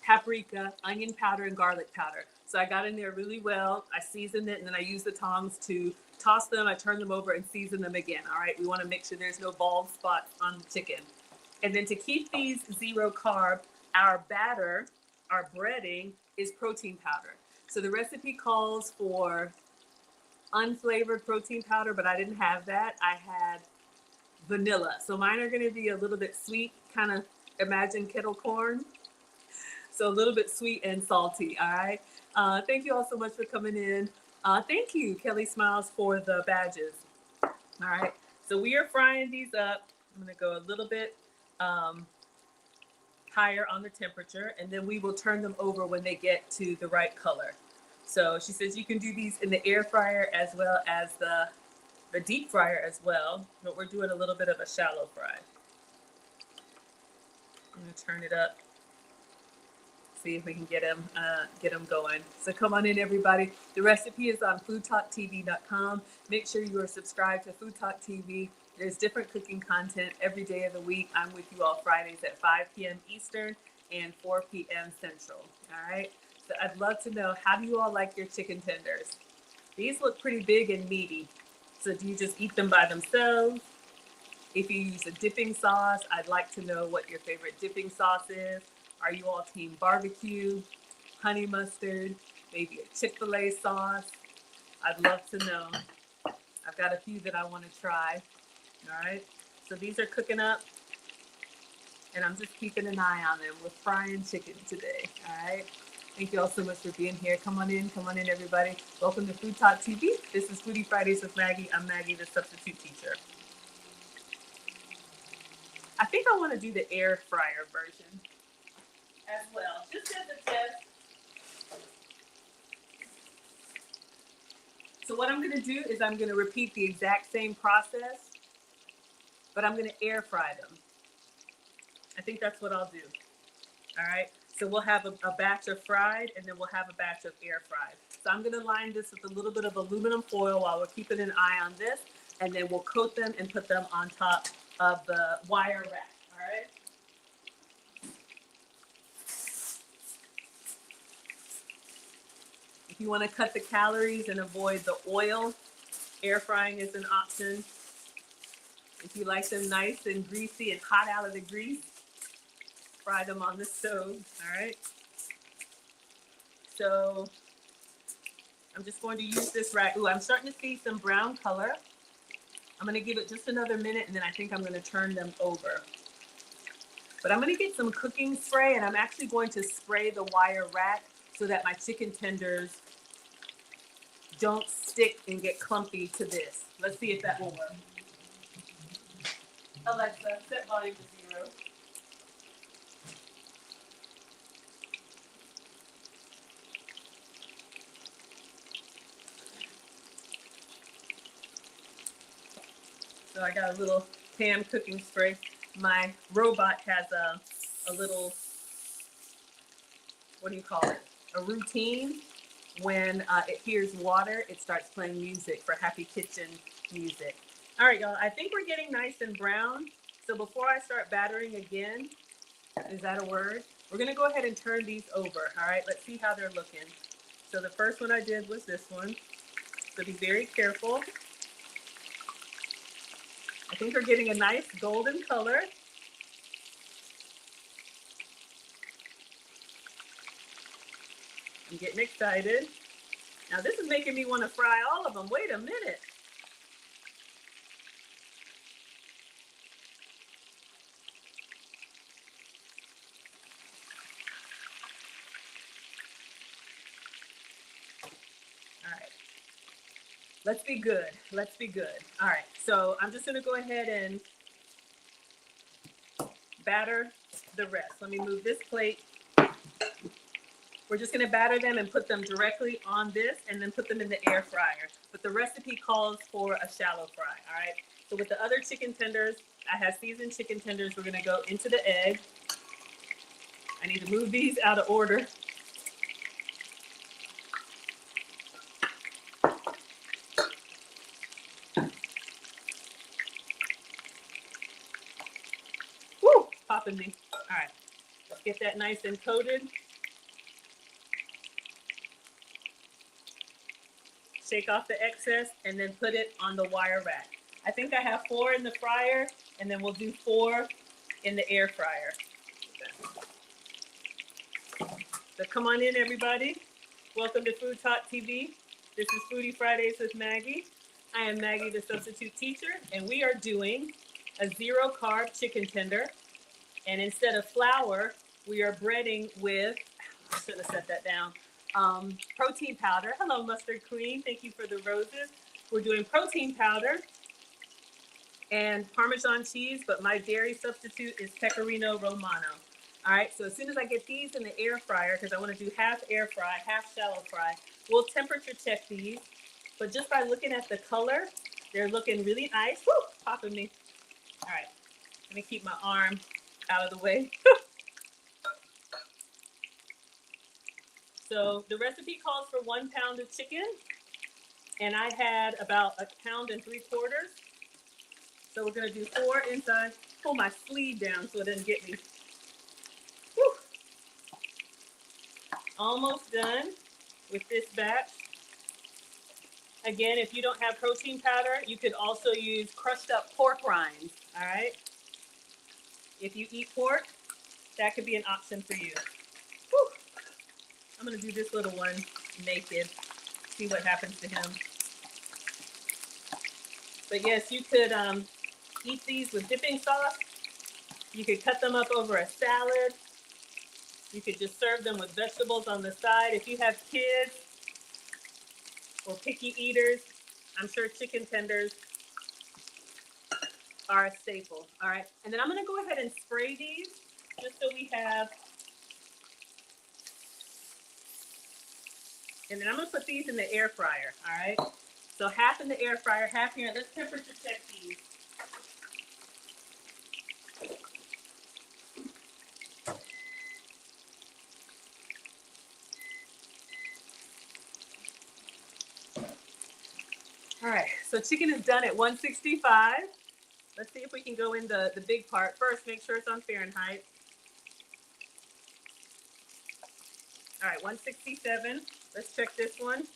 paprika, onion powder, and garlic powder. So I got in there really well. I seasoned it, and then I used the tongs to toss them. I turn them over and season them again. All right. We want to make sure there's no bald spots on the chicken. And then to keep these 0-carb, our batter, our breading is protein powder. So the recipe calls for unflavored protein powder, but I didn't have that. I had vanilla. So mine are going to be a little bit sweet, kind of imagine kettle corn. So a little bit sweet and salty. All right. Thank you all so much for coming in. Thank you, Kelly Smiles, for the badges. All right. So we are frying these up. I'm going to go a little bit higher on the temperature, and then we will turn them over when they get to the right color. So she says you can do these in the air fryer as well as the deep fryer as well, but we're doing a little bit of a shallow fry. I'm gonna turn it up, see if we can get them going. So come on in, everybody. The recipe is on foodtalktv.com. Make sure you are subscribed to Food Talk TV. There's different cooking content every day of the week. I'm with you all Fridays at 5 p.m. Eastern and 4 p.m. Central. All right. So I'd love to know, how do you all like your chicken tenders? These look pretty big and meaty. So do you just eat them by themselves? If you use a dipping sauce, I'd like to know what your favorite dipping sauce is. Are you all team barbecue, honey mustard, maybe a Chick-fil-A sauce? I'd love to know. I've got a few that I want to try. All right, so these are cooking up, and I'm just keeping an eye on them. We're frying chicken today. All right, thank you all so much for being here. Come on in, everybody. Welcome to Food Talk TV. This is Foodie Fridays with Maggie. I'm Maggie, the substitute teacher. I think I want to do the air fryer version as well, just as a test. So what I'm going to do is I'm going to repeat the exact same process, but I'm going to air fry them. I think that's what I'll do. All right. So we'll have a batch of fried, and then we'll have a batch of air fried. So I'm going to line this with a little bit of aluminum foil while we're keeping an eye on this, and then we'll coat them and put them on top of the wire rack. All right. If you want to cut the calories and avoid the oil, air frying is an option. If you like them nice and greasy and hot out of the grease, fry them on the stove. All right. So I'm just going to use this rack. Ooh, I'm starting to see some brown color. I'm going to give it just another minute, and then I think I'm going to turn them over. But I'm going to get some cooking spray, and I'm actually going to spray the wire rack so that my chicken tenders don't stick and get clumpy to this. Let's see if that will work. Alexa, set volume to 0. So I got a little Pam cooking spray. My robot has a little, what do you call it? A routine. When it hears water, it starts playing music for Happy Kitchen music. All right, y'all, I think we're getting nice and brown. So before I start battering again, is that a word? We're gonna go ahead and turn these over, all right? Let's see how they're looking. So the first one I did was this one. So be very careful. I think we're getting a nice golden color. I'm getting excited. Now this is making me want to fry all of them. Wait a minute. All right. Let's be good. Let's be good. All right. So I'm just going to go ahead and batter the rest. Let me move this plate. We're just going to batter them and put them directly on this and then put them in the air fryer. But the recipe calls for a shallow fry. All right. So with the other chicken tenders, I have seasoned chicken tenders. We're going to go into the egg. I need to move these out of order. Woo, popping me. All right. Let's get that nice and coated. Shake off the excess and then put it on the wire rack. I think I have 4 in the fryer and then we'll do 4 in the air fryer. So come on in, everybody. Welcome to Food Talk TV. This is Foodie Fridays with Maggie. I am Maggie, the substitute teacher, and we are doing a 0 carb chicken tender. And instead of flour, we are breading with, I should have set that down, protein powder. Hello, Mustard Queen. Thank you for the roses. We're doing protein powder and Parmesan cheese, but my dairy substitute is Pecorino Romano. All right, so as soon as I get these in the air fryer, because I want to do half air fry, half shallow fry, we'll temperature check these. But just by looking at the color, they're looking really nice. Woo, popping me. All right, let me keep my arm out of the way. So the recipe calls for 1 pound of chicken, and I had about 1 pound and 3/4. So we're gonna do 4 inside. Pull my sleeve down so it doesn't get me. Whew. Almost done with this batch. Again, if you don't have protein powder, you could also use crushed up pork rinds, all right? If you eat pork, that could be an option for you. Whew. I'm gonna do this little one naked, see what happens to him. But yes, you could eat these with dipping sauce. You could cut them up over a salad. You could just serve them with vegetables on the side. If you have kids or picky eaters, I'm sure chicken tenders are a staple. All right. And then I'm going to go ahead and spray these just so we have. And then I'm going to put these in the air fryer. All right. So half in the air fryer, half here. Let's temperature check these. All right. So chicken is done at 165. Let's see if we can go in the big part. First, make sure it's on Fahrenheit. All right, 167. Let's check this one.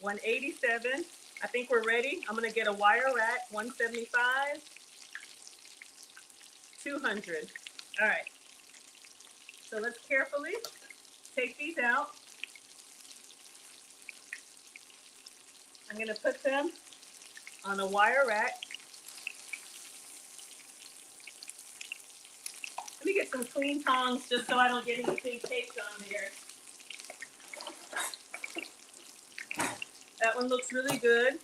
187. I think we're ready. I'm gonna get a wire rack. 175. 200. All right. So let's carefully take these out. I'm gonna put them on a wire rack. Let me get some clean tongs just so I don't get anything caked on there. That one looks really good.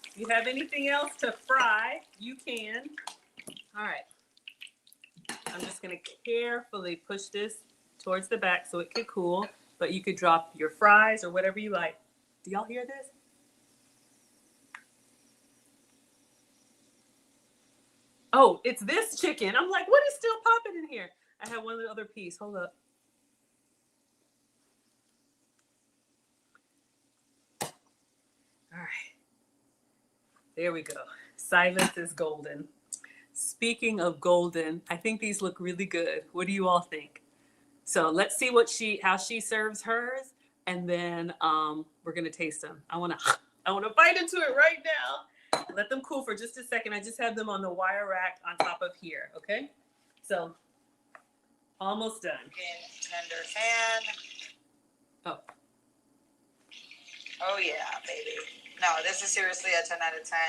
If you have anything else to fry, you can. All right. I'm just going to carefully push this towards the back so it could cool, but you could drop your fries or whatever you like. Do y'all hear this? Oh, it's this chicken. I'm like, what is still popping in here? I have one other piece. Hold up. All right. There we go. Silence is golden. Speaking of golden, I think these look really good. What do you all think? So let's see how she serves hers, and then we're gonna taste them. I wanna bite into it right now. Let them cool for just a second. I just have them on the wire rack on top of here. Okay, so almost done. Tender fan. Oh yeah, baby. No, this is seriously a 10 out of 10.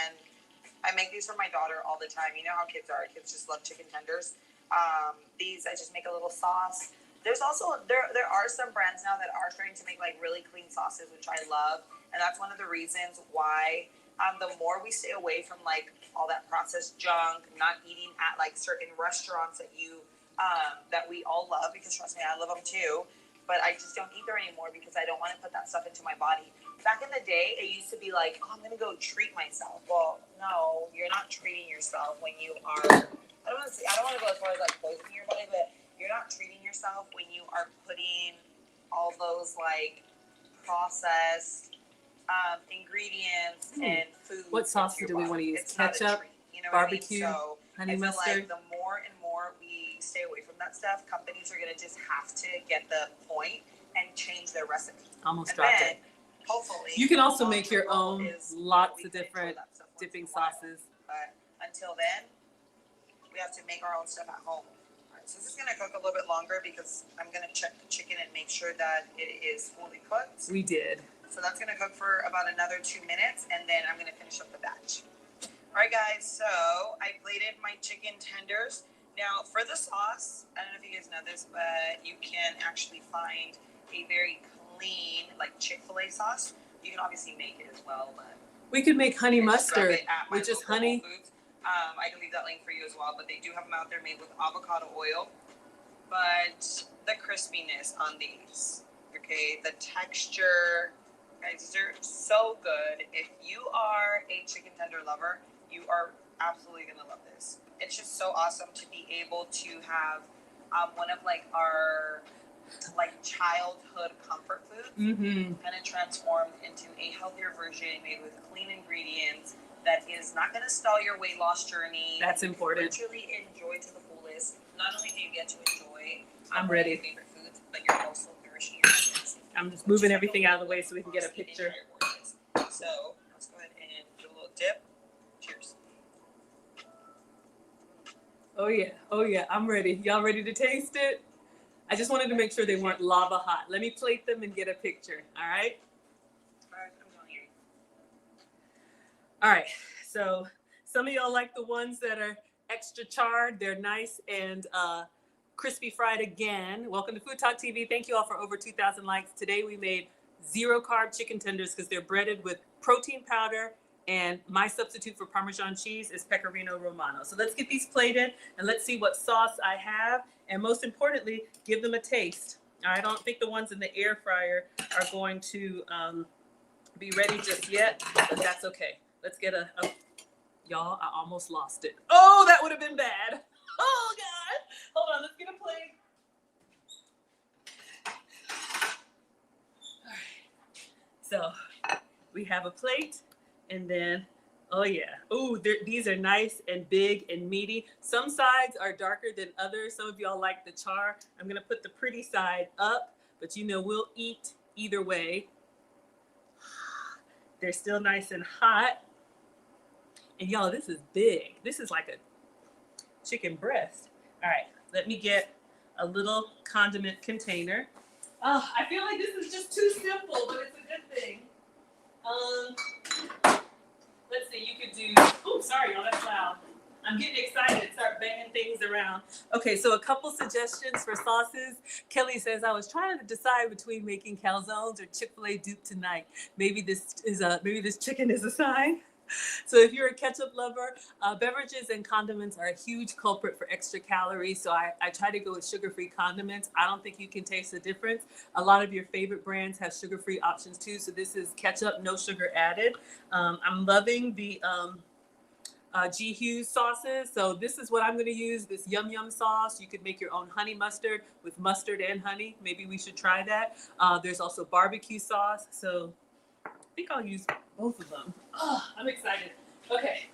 I make these for my daughter all the time. You know how kids are. Kids just love chicken tenders. These, I just make a little sauce. There's also, there are some brands now that are starting to make like really clean sauces, which I love. And that's one of the reasons why the more we stay away from like all that processed junk, not eating at like certain restaurants that that we all love, because trust me, I love them too. But I just don't eat there anymore because I don't want to put that stuff into my body. Back in the day, it used to be like, oh, I'm going to go treat myself. Well, no, you're not treating yourself when you are, I don't want to go as far as like poisoning your body, but you're not treating yourself when you are putting all those like processed ingredients and food. What sauce do we want to use? It's ketchup, you know barbecue, so honey I feel mustard. like the more and more we stay away from that stuff, companies are going to just have to get the point and change their recipe. Almost dropped it. Hopefully, you can also make your own lots of different dipping sauces. But until then, we have to make our own stuff at home. All right, so this is going to cook a little bit longer because I'm going to check the chicken and make sure that it is fully cooked. We did. So that's going to cook for about another 2 minutes, and then I'm going to finish up the batch. All right, guys, so I plated my chicken tenders. Now, for the sauce, I don't know if you guys know this, but you can actually find a very clean, like Chick-fil-A sauce. You can obviously make it as well, but we could make honey mustard, which is honey. I can leave that link for you as well, but they do have them out there made with avocado oil. But the crispiness on these, okay, the texture, guys, these are so good. If you are a chicken tender lover, you are absolutely gonna love this. It's just so awesome to be able to have one of like our like childhood comfort foods kind of transformed into a healthier version made with clean ingredients that is not going to stall your weight loss journey. That's important. Literally enjoy to the fullest. Not only do you get to enjoy I'm ready. your favorite foods, but you're also nourishing your kids. I'm just moving everything out of the way so we can get a picture. So let's go ahead and do a little dip. Cheers. Oh yeah, oh yeah, I'm ready. Y'all ready to taste it? I just wanted to make sure they weren't lava hot. Let me plate them and get a picture, all right? All right, so some of y'all like the ones that are extra charred. They're nice and crispy fried again. Welcome to Food Talk TV. Thank you all for over 2,000 likes. Today we made 0-carb chicken tenders because they're breaded with protein powder, and my substitute for Parmesan cheese is Pecorino Romano. So let's get these plated and let's see what sauce I have. And most importantly, give them a taste. I don't think the ones in the air fryer are going to be ready just yet, but that's okay. Let's get y'all, I almost lost it. Oh, that would have been bad. Oh God. Hold on, let's get a plate. All right. So we have a plate, and then, oh yeah. Oh, these are nice and big and meaty. Some sides are darker than others. Some of y'all like the char. I'm gonna put the pretty side up, but you know, we'll eat either way. They're still nice and hot. And y'all, this is big. This is like a chicken breast. All right, let me get a little condiment container. Oh, I feel like this is just too simple, but it's a good thing. let's see, you could do, oh, sorry, y'all, that's loud. I'm getting excited, start banging things around. Okay, so a couple suggestions for sauces. Kelly says, I was trying to decide between making calzones or Chick-fil-A dupe tonight. Maybe this chicken is a sign. So if you're a ketchup lover, beverages and condiments are a huge culprit for extra calories. So I try to go with sugar-free condiments. I don't think you can taste the difference. A lot of your favorite brands have sugar-free options too. So this is ketchup, no sugar added. I'm loving the G. Hughes sauces. So this is what I'm going to use, this Yum Yum sauce. You could make your own honey mustard with mustard and honey. Maybe we should try that. There's also barbecue sauce. So I think I'll use both of them. Oh, I'm excited. Okay.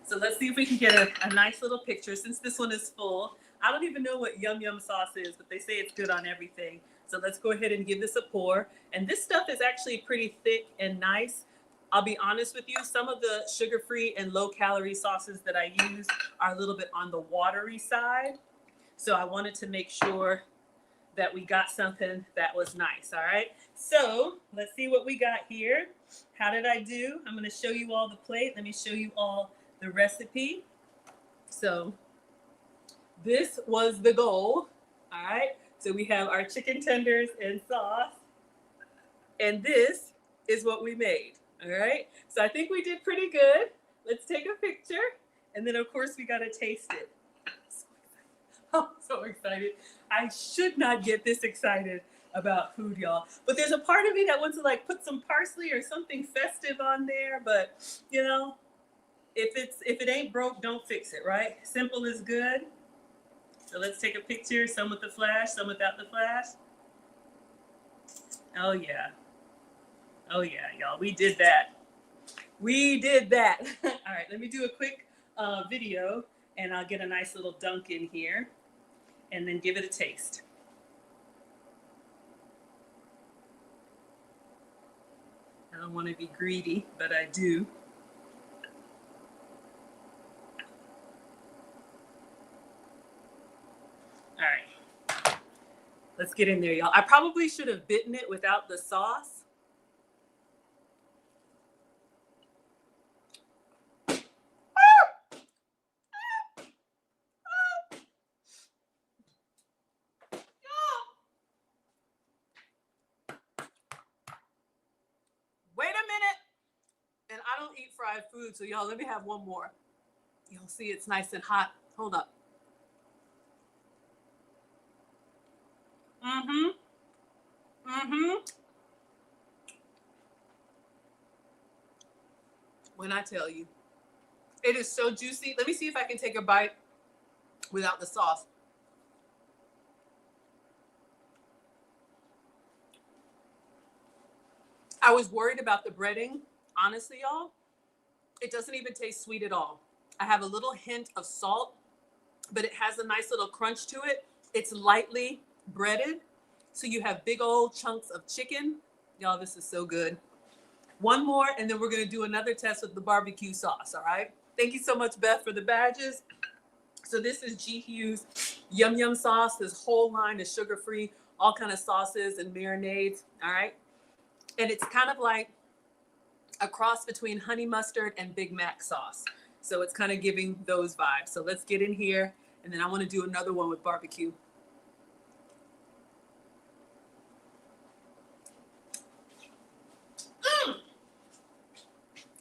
So let's see if we can get a nice little picture. Since this one is full, I don't even know what Yum Yum sauce is, but they say it's good on everything. So let's go ahead and give this a pour. And this stuff is actually pretty thick and nice. I'll be honest with you, some of the sugar-free and low-calorie sauces that I use are a little bit on the watery side. So I wanted to make sure that we got something that was nice, all right? So let's see what we got here. How did I do? I'm gonna show you all the plate. Let me show you all the recipe. So this was the goal, all right? So we have our chicken tenders and sauce, and this is what we made, all right? So I think we did pretty good. Let's take a picture, and then of course we gotta taste it. I'm so excited. I should not get this excited about food, y'all. But there's a part of me that wants to like put some parsley or something festive on there, but you know, if it ain't broke, don't fix it, right? Simple is good. So let's take a picture, some with the flash, some without the flash. Oh yeah. Oh yeah, y'all, we did that. We did that. All right, let me do a quick video and I'll get a nice little dunk in here and then give it a taste. I don't want to be greedy, but I do. All right, let's get in there, y'all. I probably should have bitten it without the sauce. Wait a minute. And I don't eat fried food, so y'all, let me have one more. You'll see it's nice and hot. Hold up. Mm-hmm. Mm-hmm. When I tell you, it is so juicy. Let me see if I can take a bite without the sauce. I was worried about the breading. Honestly, y'all, it doesn't even taste sweet at all. I have a little hint of salt, but it has a nice little crunch to it. It's lightly breaded. So you have big old chunks of chicken. Y'all, this is so good. One more, and then we're gonna do another test with the barbecue sauce, all right? Thank you so much, Beth, for the badges. So this is G. Hughes Yum Yum sauce. This whole line is sugar-free, all kind of sauces and marinades, all right? And it's kind of like a cross between honey mustard and Big Mac sauce. So it's kind of giving those vibes. So let's get in here, and then I want to do another one with barbecue.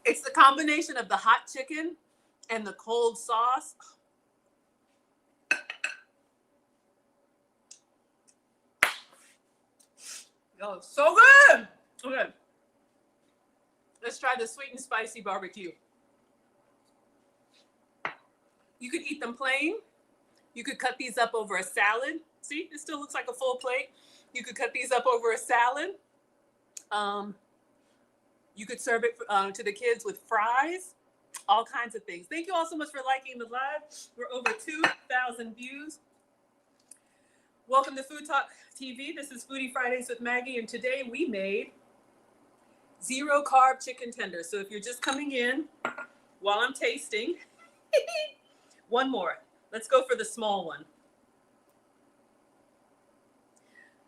It's the combination of the hot chicken and the cold sauce. Oh, so good. Okay. Let's try the sweet and spicy barbecue. You could eat them plain. You could cut these up over a salad. See, it still looks like a full plate. You could cut these up over a salad. You could serve it to the kids with fries, all kinds of things. Thank you all so much for liking the live. We're over 2,000 views. Welcome to Food Talk TV. This is Foodie Fridays with Maggie, and today we made 0 carb chicken tenders. So if you're just coming in while I'm tasting, one more. Let's go for the small one.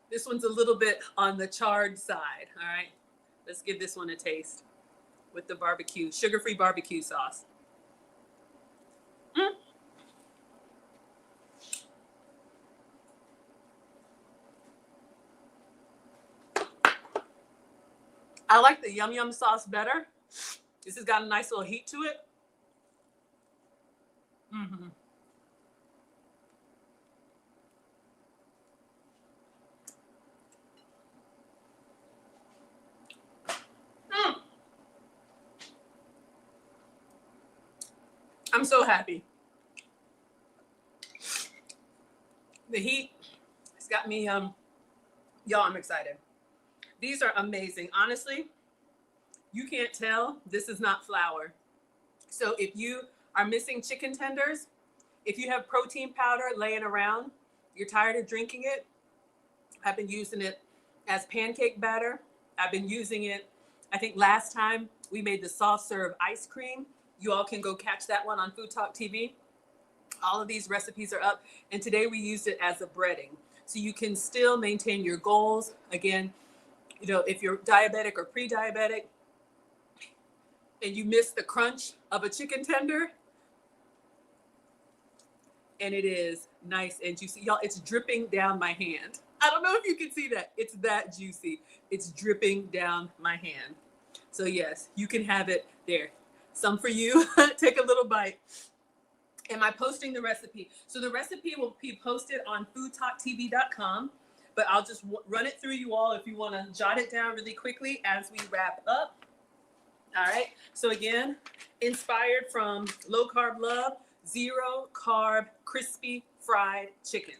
This one's a little bit on the charred side. All right, let's give this one a taste with the barbecue, sugar-free barbecue sauce. Mm. I like the yum yum sauce better. This has got a nice little heat to it. Mm-hmm. Mm. I'm so happy. The heat has got me, y'all, I'm excited. These are amazing. Honestly, you can't tell this is not flour. So if you are missing chicken tenders, if you have protein powder laying around, you're tired of drinking it, I've been using it as pancake batter. I've been using it, I think last time we made the soft serve ice cream. You all can go catch that one on Food Talk TV. All of these recipes are up. And today we used it as a breading. So you can still maintain your goals. Again, you know, if you're diabetic or pre-diabetic and you miss the crunch of a chicken tender, and it is nice and juicy. Y'all, it's dripping down my hand. I don't know if you can see that. It's that juicy. It's dripping down my hand. So yes, you can have it there. Some for you. Take a little bite. Am I posting the recipe? So the recipe will be posted on foodtalktv.com, but I'll just run it through you all if you want to jot it down really quickly as we wrap up. All right. So again, inspired from Low Carb Love, 0 carb crispy fried chicken.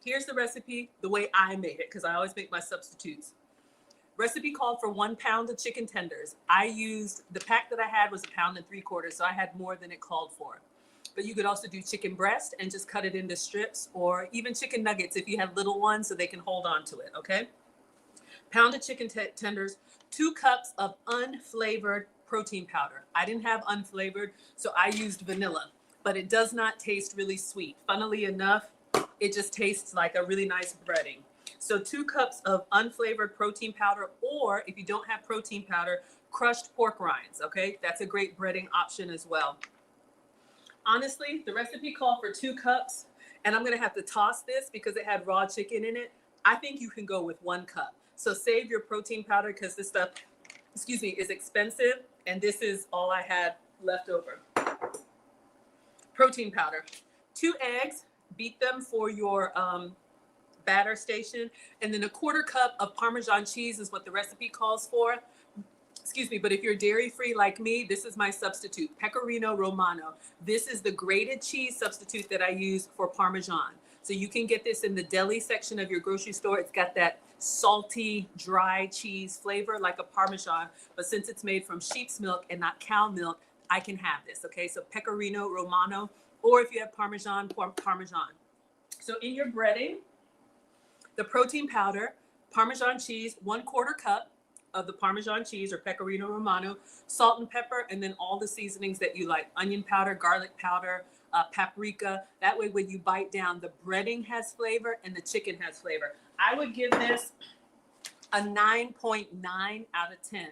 Here's the recipe the way I made it, because I always make my substitutes. Recipe called for 1 pound of chicken tenders. I used, the pack that I had was 1 3/4 pounds, so I had more than it called for. But you could also do chicken breast and just cut it into strips, or even chicken nuggets if you have little ones so they can hold on to it, okay? Pound of chicken tenders, 2 cups of unflavored protein powder. I didn't have unflavored, so I used vanilla, but it does not taste really sweet. Funnily enough, it just tastes like a really nice breading. So 2 cups of unflavored protein powder, or if you don't have protein powder, crushed pork rinds, okay? That's a great breading option as well. Honestly, the recipe called for 2 cups, and I'm gonna have to toss this because it had raw chicken in it. I think you can go with 1 cup. So save your protein powder because this stuff, is expensive, and this is all I had left over. Protein powder, 2 eggs, beat them for your batter station, and then 1/4 cup of Parmesan cheese is what the recipe calls for. But if you're dairy free like me, this is my substitute, Pecorino Romano. This is the grated cheese substitute that I use for Parmesan. So you can get this in the deli section of your grocery store. It's got that salty, dry cheese flavor like a Parmesan, but since it's made from sheep's milk and not cow milk, I can have this, okay? So Pecorino Romano, or if you have Parmesan, Parmesan. So in your breading, the protein powder, Parmesan cheese, 1/4 cup of the Parmesan cheese or Pecorino Romano, salt and pepper, and then all the seasonings that you like, onion powder, garlic powder, paprika. That way when you bite down, the breading has flavor and the chicken has flavor. I would give this a 9.9 out of 10.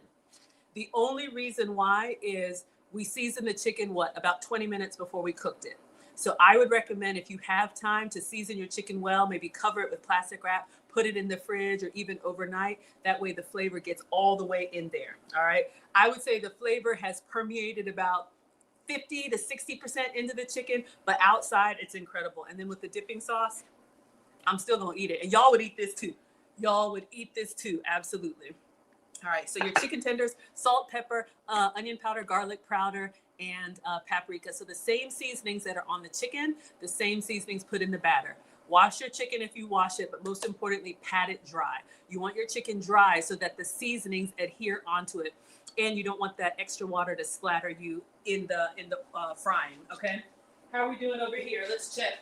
The only reason why is we seasoned the chicken, about 20 minutes before we cooked it. So I would recommend, if you have time to season your chicken well, maybe cover it with plastic wrap, put it in the fridge or even overnight. That way the flavor gets all the way in there. All right. I would say the flavor has permeated about 50 to 60% into the chicken, but outside it's incredible. And then with the dipping sauce, I'm still going to eat it. And y'all would eat this too. Y'all would eat this too. Absolutely. All right. So your chicken tenders, salt, pepper, onion powder, garlic powder, and paprika. So the same seasonings that are on the chicken, the same seasonings put in the batter. Wash your chicken if you wash it, but most importantly, pat it dry. You want your chicken dry so that the seasonings adhere onto it, and you don't want that extra water to splatter you in the frying. Okay. How are we doing over here? Let's check.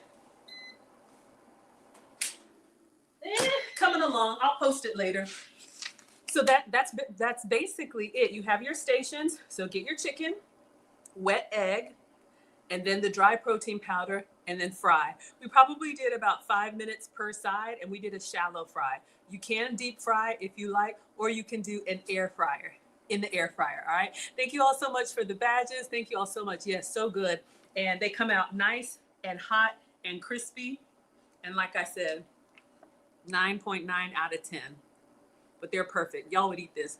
Coming along. I'll post it later. So that's basically it. You have your stations. So get your chicken, wet egg, and then the dry protein powder, and then fry. We probably did about 5 minutes per side, and we did a shallow fry. You can deep fry if you like, or you can do an air fryer in the air fryer. All right. Thank you all so much for the badges. Thank you all so much. Yes, so good. And they come out nice and hot and crispy. And like I said, 9.9 out of 10. But they're perfect. Y'all would eat this.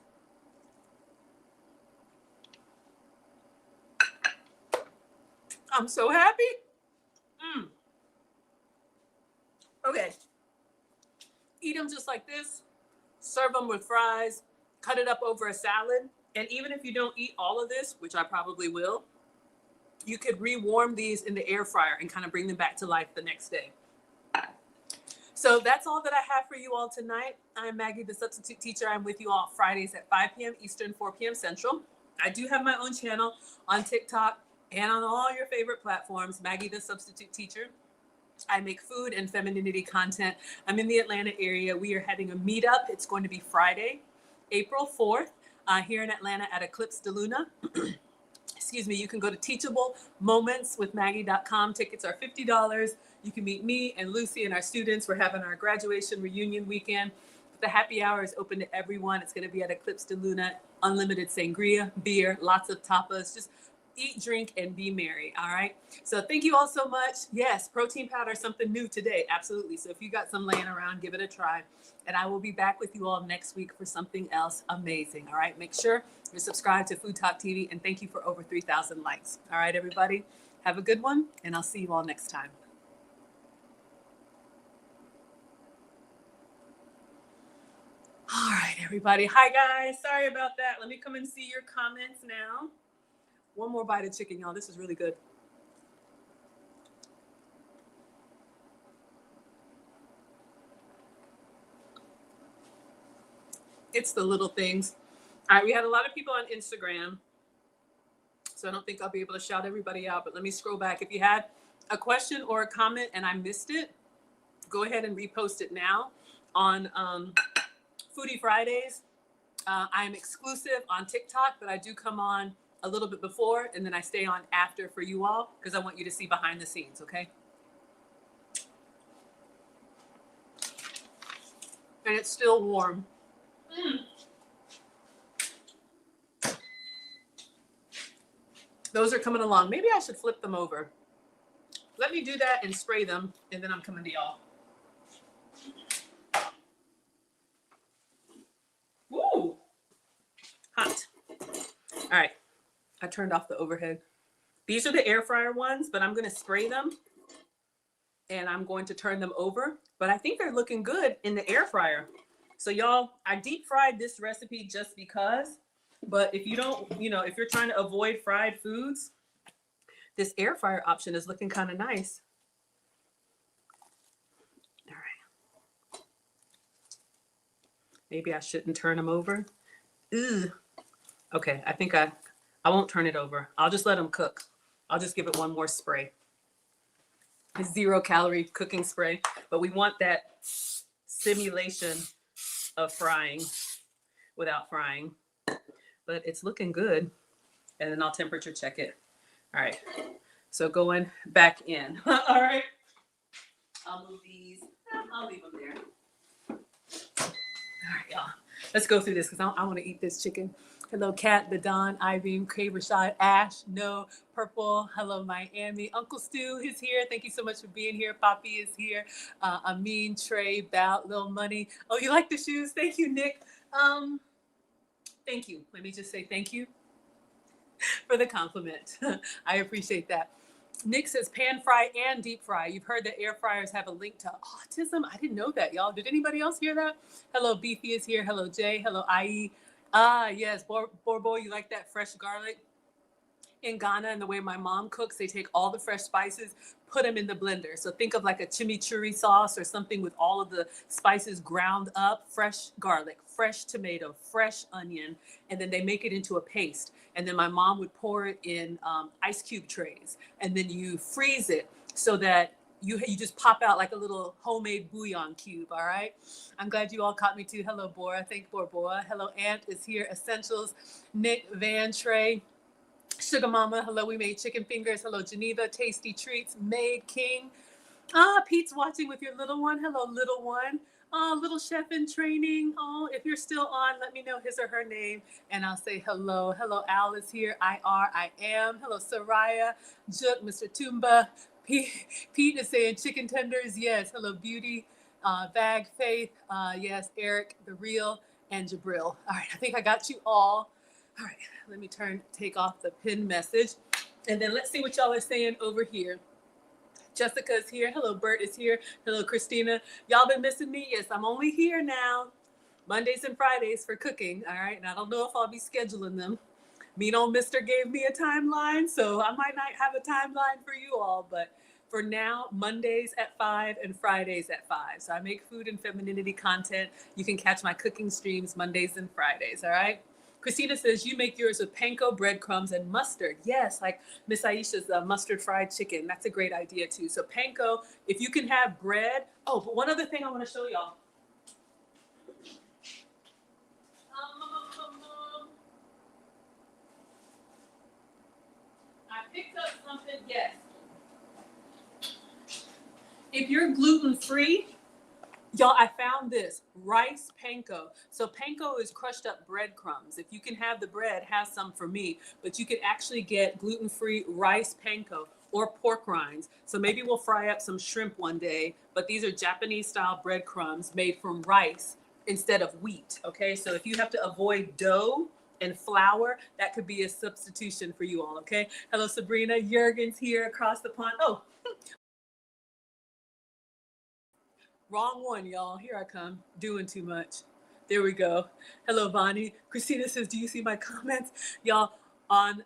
I'm so happy. Okay. Eat them just like this. Serve them with fries. Cut it up over a salad. And even if you don't eat all of this, which I probably will, you could rewarm these in the air fryer and kind of bring them back to life the next day. So that's all that I have for you all tonight. I'm Maggie, the substitute teacher. I'm with you all Fridays at 5 p.m. Eastern, 4 p.m. Central. I do have my own channel on TikTok and on all your favorite platforms, Maggie, the substitute teacher. I make food and femininity content. I'm in the Atlanta area. We are having a meetup. It's going to be Friday, April 4th, here in Atlanta at Eclipse de Luna. Excuse me. You can go to teachablemomentswithmaggie.com. Tickets are $50. You can meet me and Lucy and our students. We're having our graduation reunion weekend. The happy hour is open to everyone. It's going to be at Eclipse de Luna. Unlimited sangria, beer, lots of tapas. Just eat, drink, and be merry. All right. So thank you all so much. Yes, protein powder is something new today. Absolutely. So if you got some laying around, give it a try. And I will be back with you all next week for something else amazing. All right. Make sure you're subscribed to Food Talk TV. And thank you for over 3,000 likes. All right, everybody. Have a good one. And I'll see you all next time. All right, everybody. Hi, guys. Sorry about that. Let me come and see your comments now. One more bite of chicken, y'all. This is really good. It's the little things. All right, we had a lot of people on Instagram, so I don't think I'll be able to shout everybody out, but let me scroll back. If you had a question or a comment and I missed it, go ahead and repost it now on Foodie Fridays. I am exclusive on TikTok, but I do come on a little bit before, and then I stay on after for you all because I want you to see behind the scenes, okay? And it's still warm. Those are coming along. Maybe I should flip them over. Let me do that and spray them, and then I'm coming to y'all. Woo! Hot. All right. I turned off the overhead. These are the air fryer ones, but I'm going to spray them and I'm going to turn them over. But I think they're looking good in the air fryer. So y'all, I deep fried this recipe just because, but if you don't, if you're trying to avoid fried foods, this air fryer option is looking kind of nice. All right. Maybe I shouldn't turn them over. Ugh. Okay, I think I won't turn it over. I'll just let them cook. I'll just give it one more spray. A 0-calorie cooking spray, but we want that simulation of frying without frying. But it's looking good. And then I'll temperature check it. All right, so going back in. All right, I'll move these. I'll leave them there. All right, y'all. Let's go through this because I want to eat this chicken. Hello, Kat, the Don, Ivy, Kay, Rashad, Ash, No, Purple. Hello, Miami. Uncle Stu is here. Thank you so much for being here. Poppy is here. Amin, Trey, Bout, Lil Money. Oh, you like the shoes? Thank you, Nick. Thank you. Let me just say thank you for the compliment. I appreciate that. Nick says pan fry and deep fry. You've heard that air fryers have a link to autism. I didn't know that, y'all. Did anybody else hear that? Hello, Beefy is here. Hello, Jay. Hello, IE. Yes, Borbo, you like that fresh garlic? In Ghana, and the way my mom cooks, they take all the fresh spices, put them in the blender. So think of like a chimichurri sauce or something with all of the spices ground up, fresh garlic, fresh tomato, fresh onion, and then they make it into a paste. And then my mom would pour it in ice cube trays, and then you freeze it so that you just pop out like a little homemade bouillon cube. All right. I'm glad you all caught me too. Hello, Bora. Thank Bora. Hello, Ant is here. Essentials. Nick Van Trey. Sugar Mama, hello, we made chicken fingers. Hello, Geneva, Tasty Treats, Maid King. Pete's watching with your little one. Hello, little one. Little chef in training. Oh, if you're still on, let me know his or her name, and I'll say hello. Hello, Al is here. I am. Hello, Soraya, Juk, Mr. Tumba. Pete is saying chicken tenders. Yes. Hello, Beauty, Vag, Faith. Yes, Eric, the real, and Jabril. All right, I think I got you all. All right, let me take off the pin message, and then let's see what y'all are saying over here. Jessica's here. Hello, Bert is here. Hello, Christina. Y'all been missing me? Yes, I'm only here now Mondays and Fridays for cooking. All right. And I don't know if I'll be scheduling them. Mean old Mister gave me a timeline, so I might not have a timeline for you all, but for now, Mondays at 5 and Fridays at 5. So I make food and femininity content. You can catch my cooking streams Mondays and Fridays. All right. Christina says you make yours with panko, breadcrumbs, and mustard. Yes, like Miss Aisha's mustard fried chicken. That's a great idea too. So panko, if you can have bread. Oh, but one other thing I want to show y'all. I picked up something. Yes. If you're gluten-free, y'all, I found this rice panko. So panko is crushed up breadcrumbs. If you can have the bread, have some for me. But you can actually get gluten-free rice panko or pork rinds. So maybe we'll fry up some shrimp one day. But these are Japanese-style breadcrumbs made from rice instead of wheat. Okay, so if you have to avoid dough and flour, that could be a substitution for you all. Okay. Hello, Sabrina. Jurgen's here across the pond. Oh. Wrong one, y'all. Here I come, doing too much. There we go. Hello, Bonnie. Christina says, do you see my comments? Y'all, on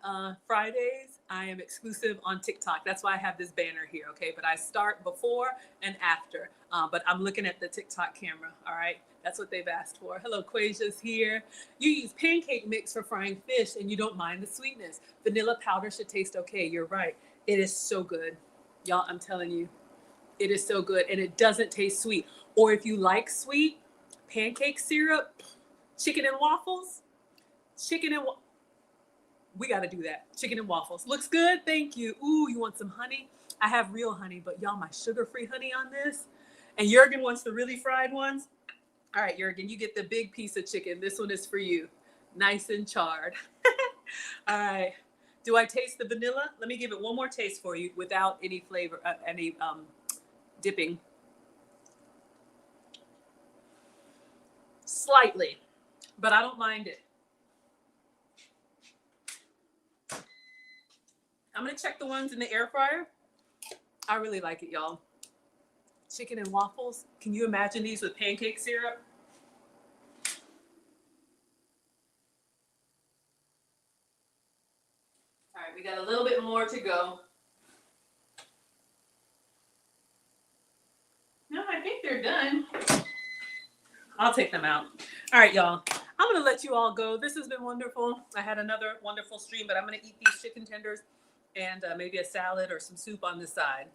Fridays, I am exclusive on TikTok. That's why I have this banner here, okay? But I start before and after. But I'm looking at the TikTok camera, all right? That's what they've asked for. Hello, Quasia's here. You use pancake mix for frying fish and you don't mind the sweetness. Vanilla powder should taste okay. You're right. It is so good. Y'all, I'm telling you. It is so good, and it doesn't taste sweet. Or if you like sweet, pancake syrup, chicken and waffles, we got to do that. Chicken and waffles. Looks good. Thank you. Ooh, you want some honey? I have real honey, but y'all, my sugar-free honey on this. And Jurgen wants the really fried ones. All right, Jurgen, you get the big piece of chicken. This one is for you. Nice and charred. All right. Do I taste the vanilla? Let me give it one more taste for you without any flavor, dipping. Slightly, but I don't mind it. I'm gonna check the ones in the air fryer. I really like it, y'all. Chicken and waffles. Can you imagine these with pancake syrup? All right, we got a little bit more to go. No, I think they're done. I'll take them out. All right, y'all. I'm going to let you all go. This has been wonderful. I had another wonderful stream, but I'm going to eat these chicken tenders and maybe a salad or some soup on the side.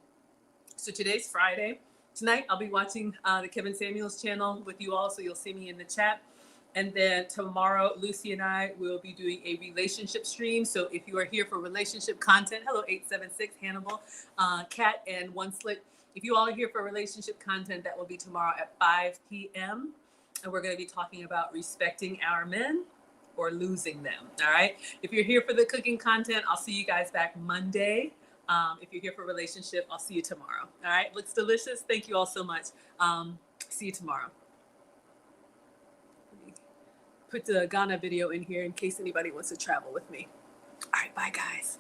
So today's Friday. Tonight, I'll be watching the Kevin Samuels channel with you all, so you'll see me in the chat. And then tomorrow, Lucy and I will be doing a relationship stream. So if you are here for relationship content, hello, 876 Hannibal, Kat, and One Slick. If you all are here for relationship content, that will be tomorrow at 5 p.m. And we're going to be talking about respecting our men or losing them. All right. If you're here for the cooking content, I'll see you guys back Monday. If you're here for relationship, I'll see you tomorrow. All right. Looks delicious. Thank you all so much. See you tomorrow. Let me put the Ghana video in here in case anybody wants to travel with me. All right. Bye, guys.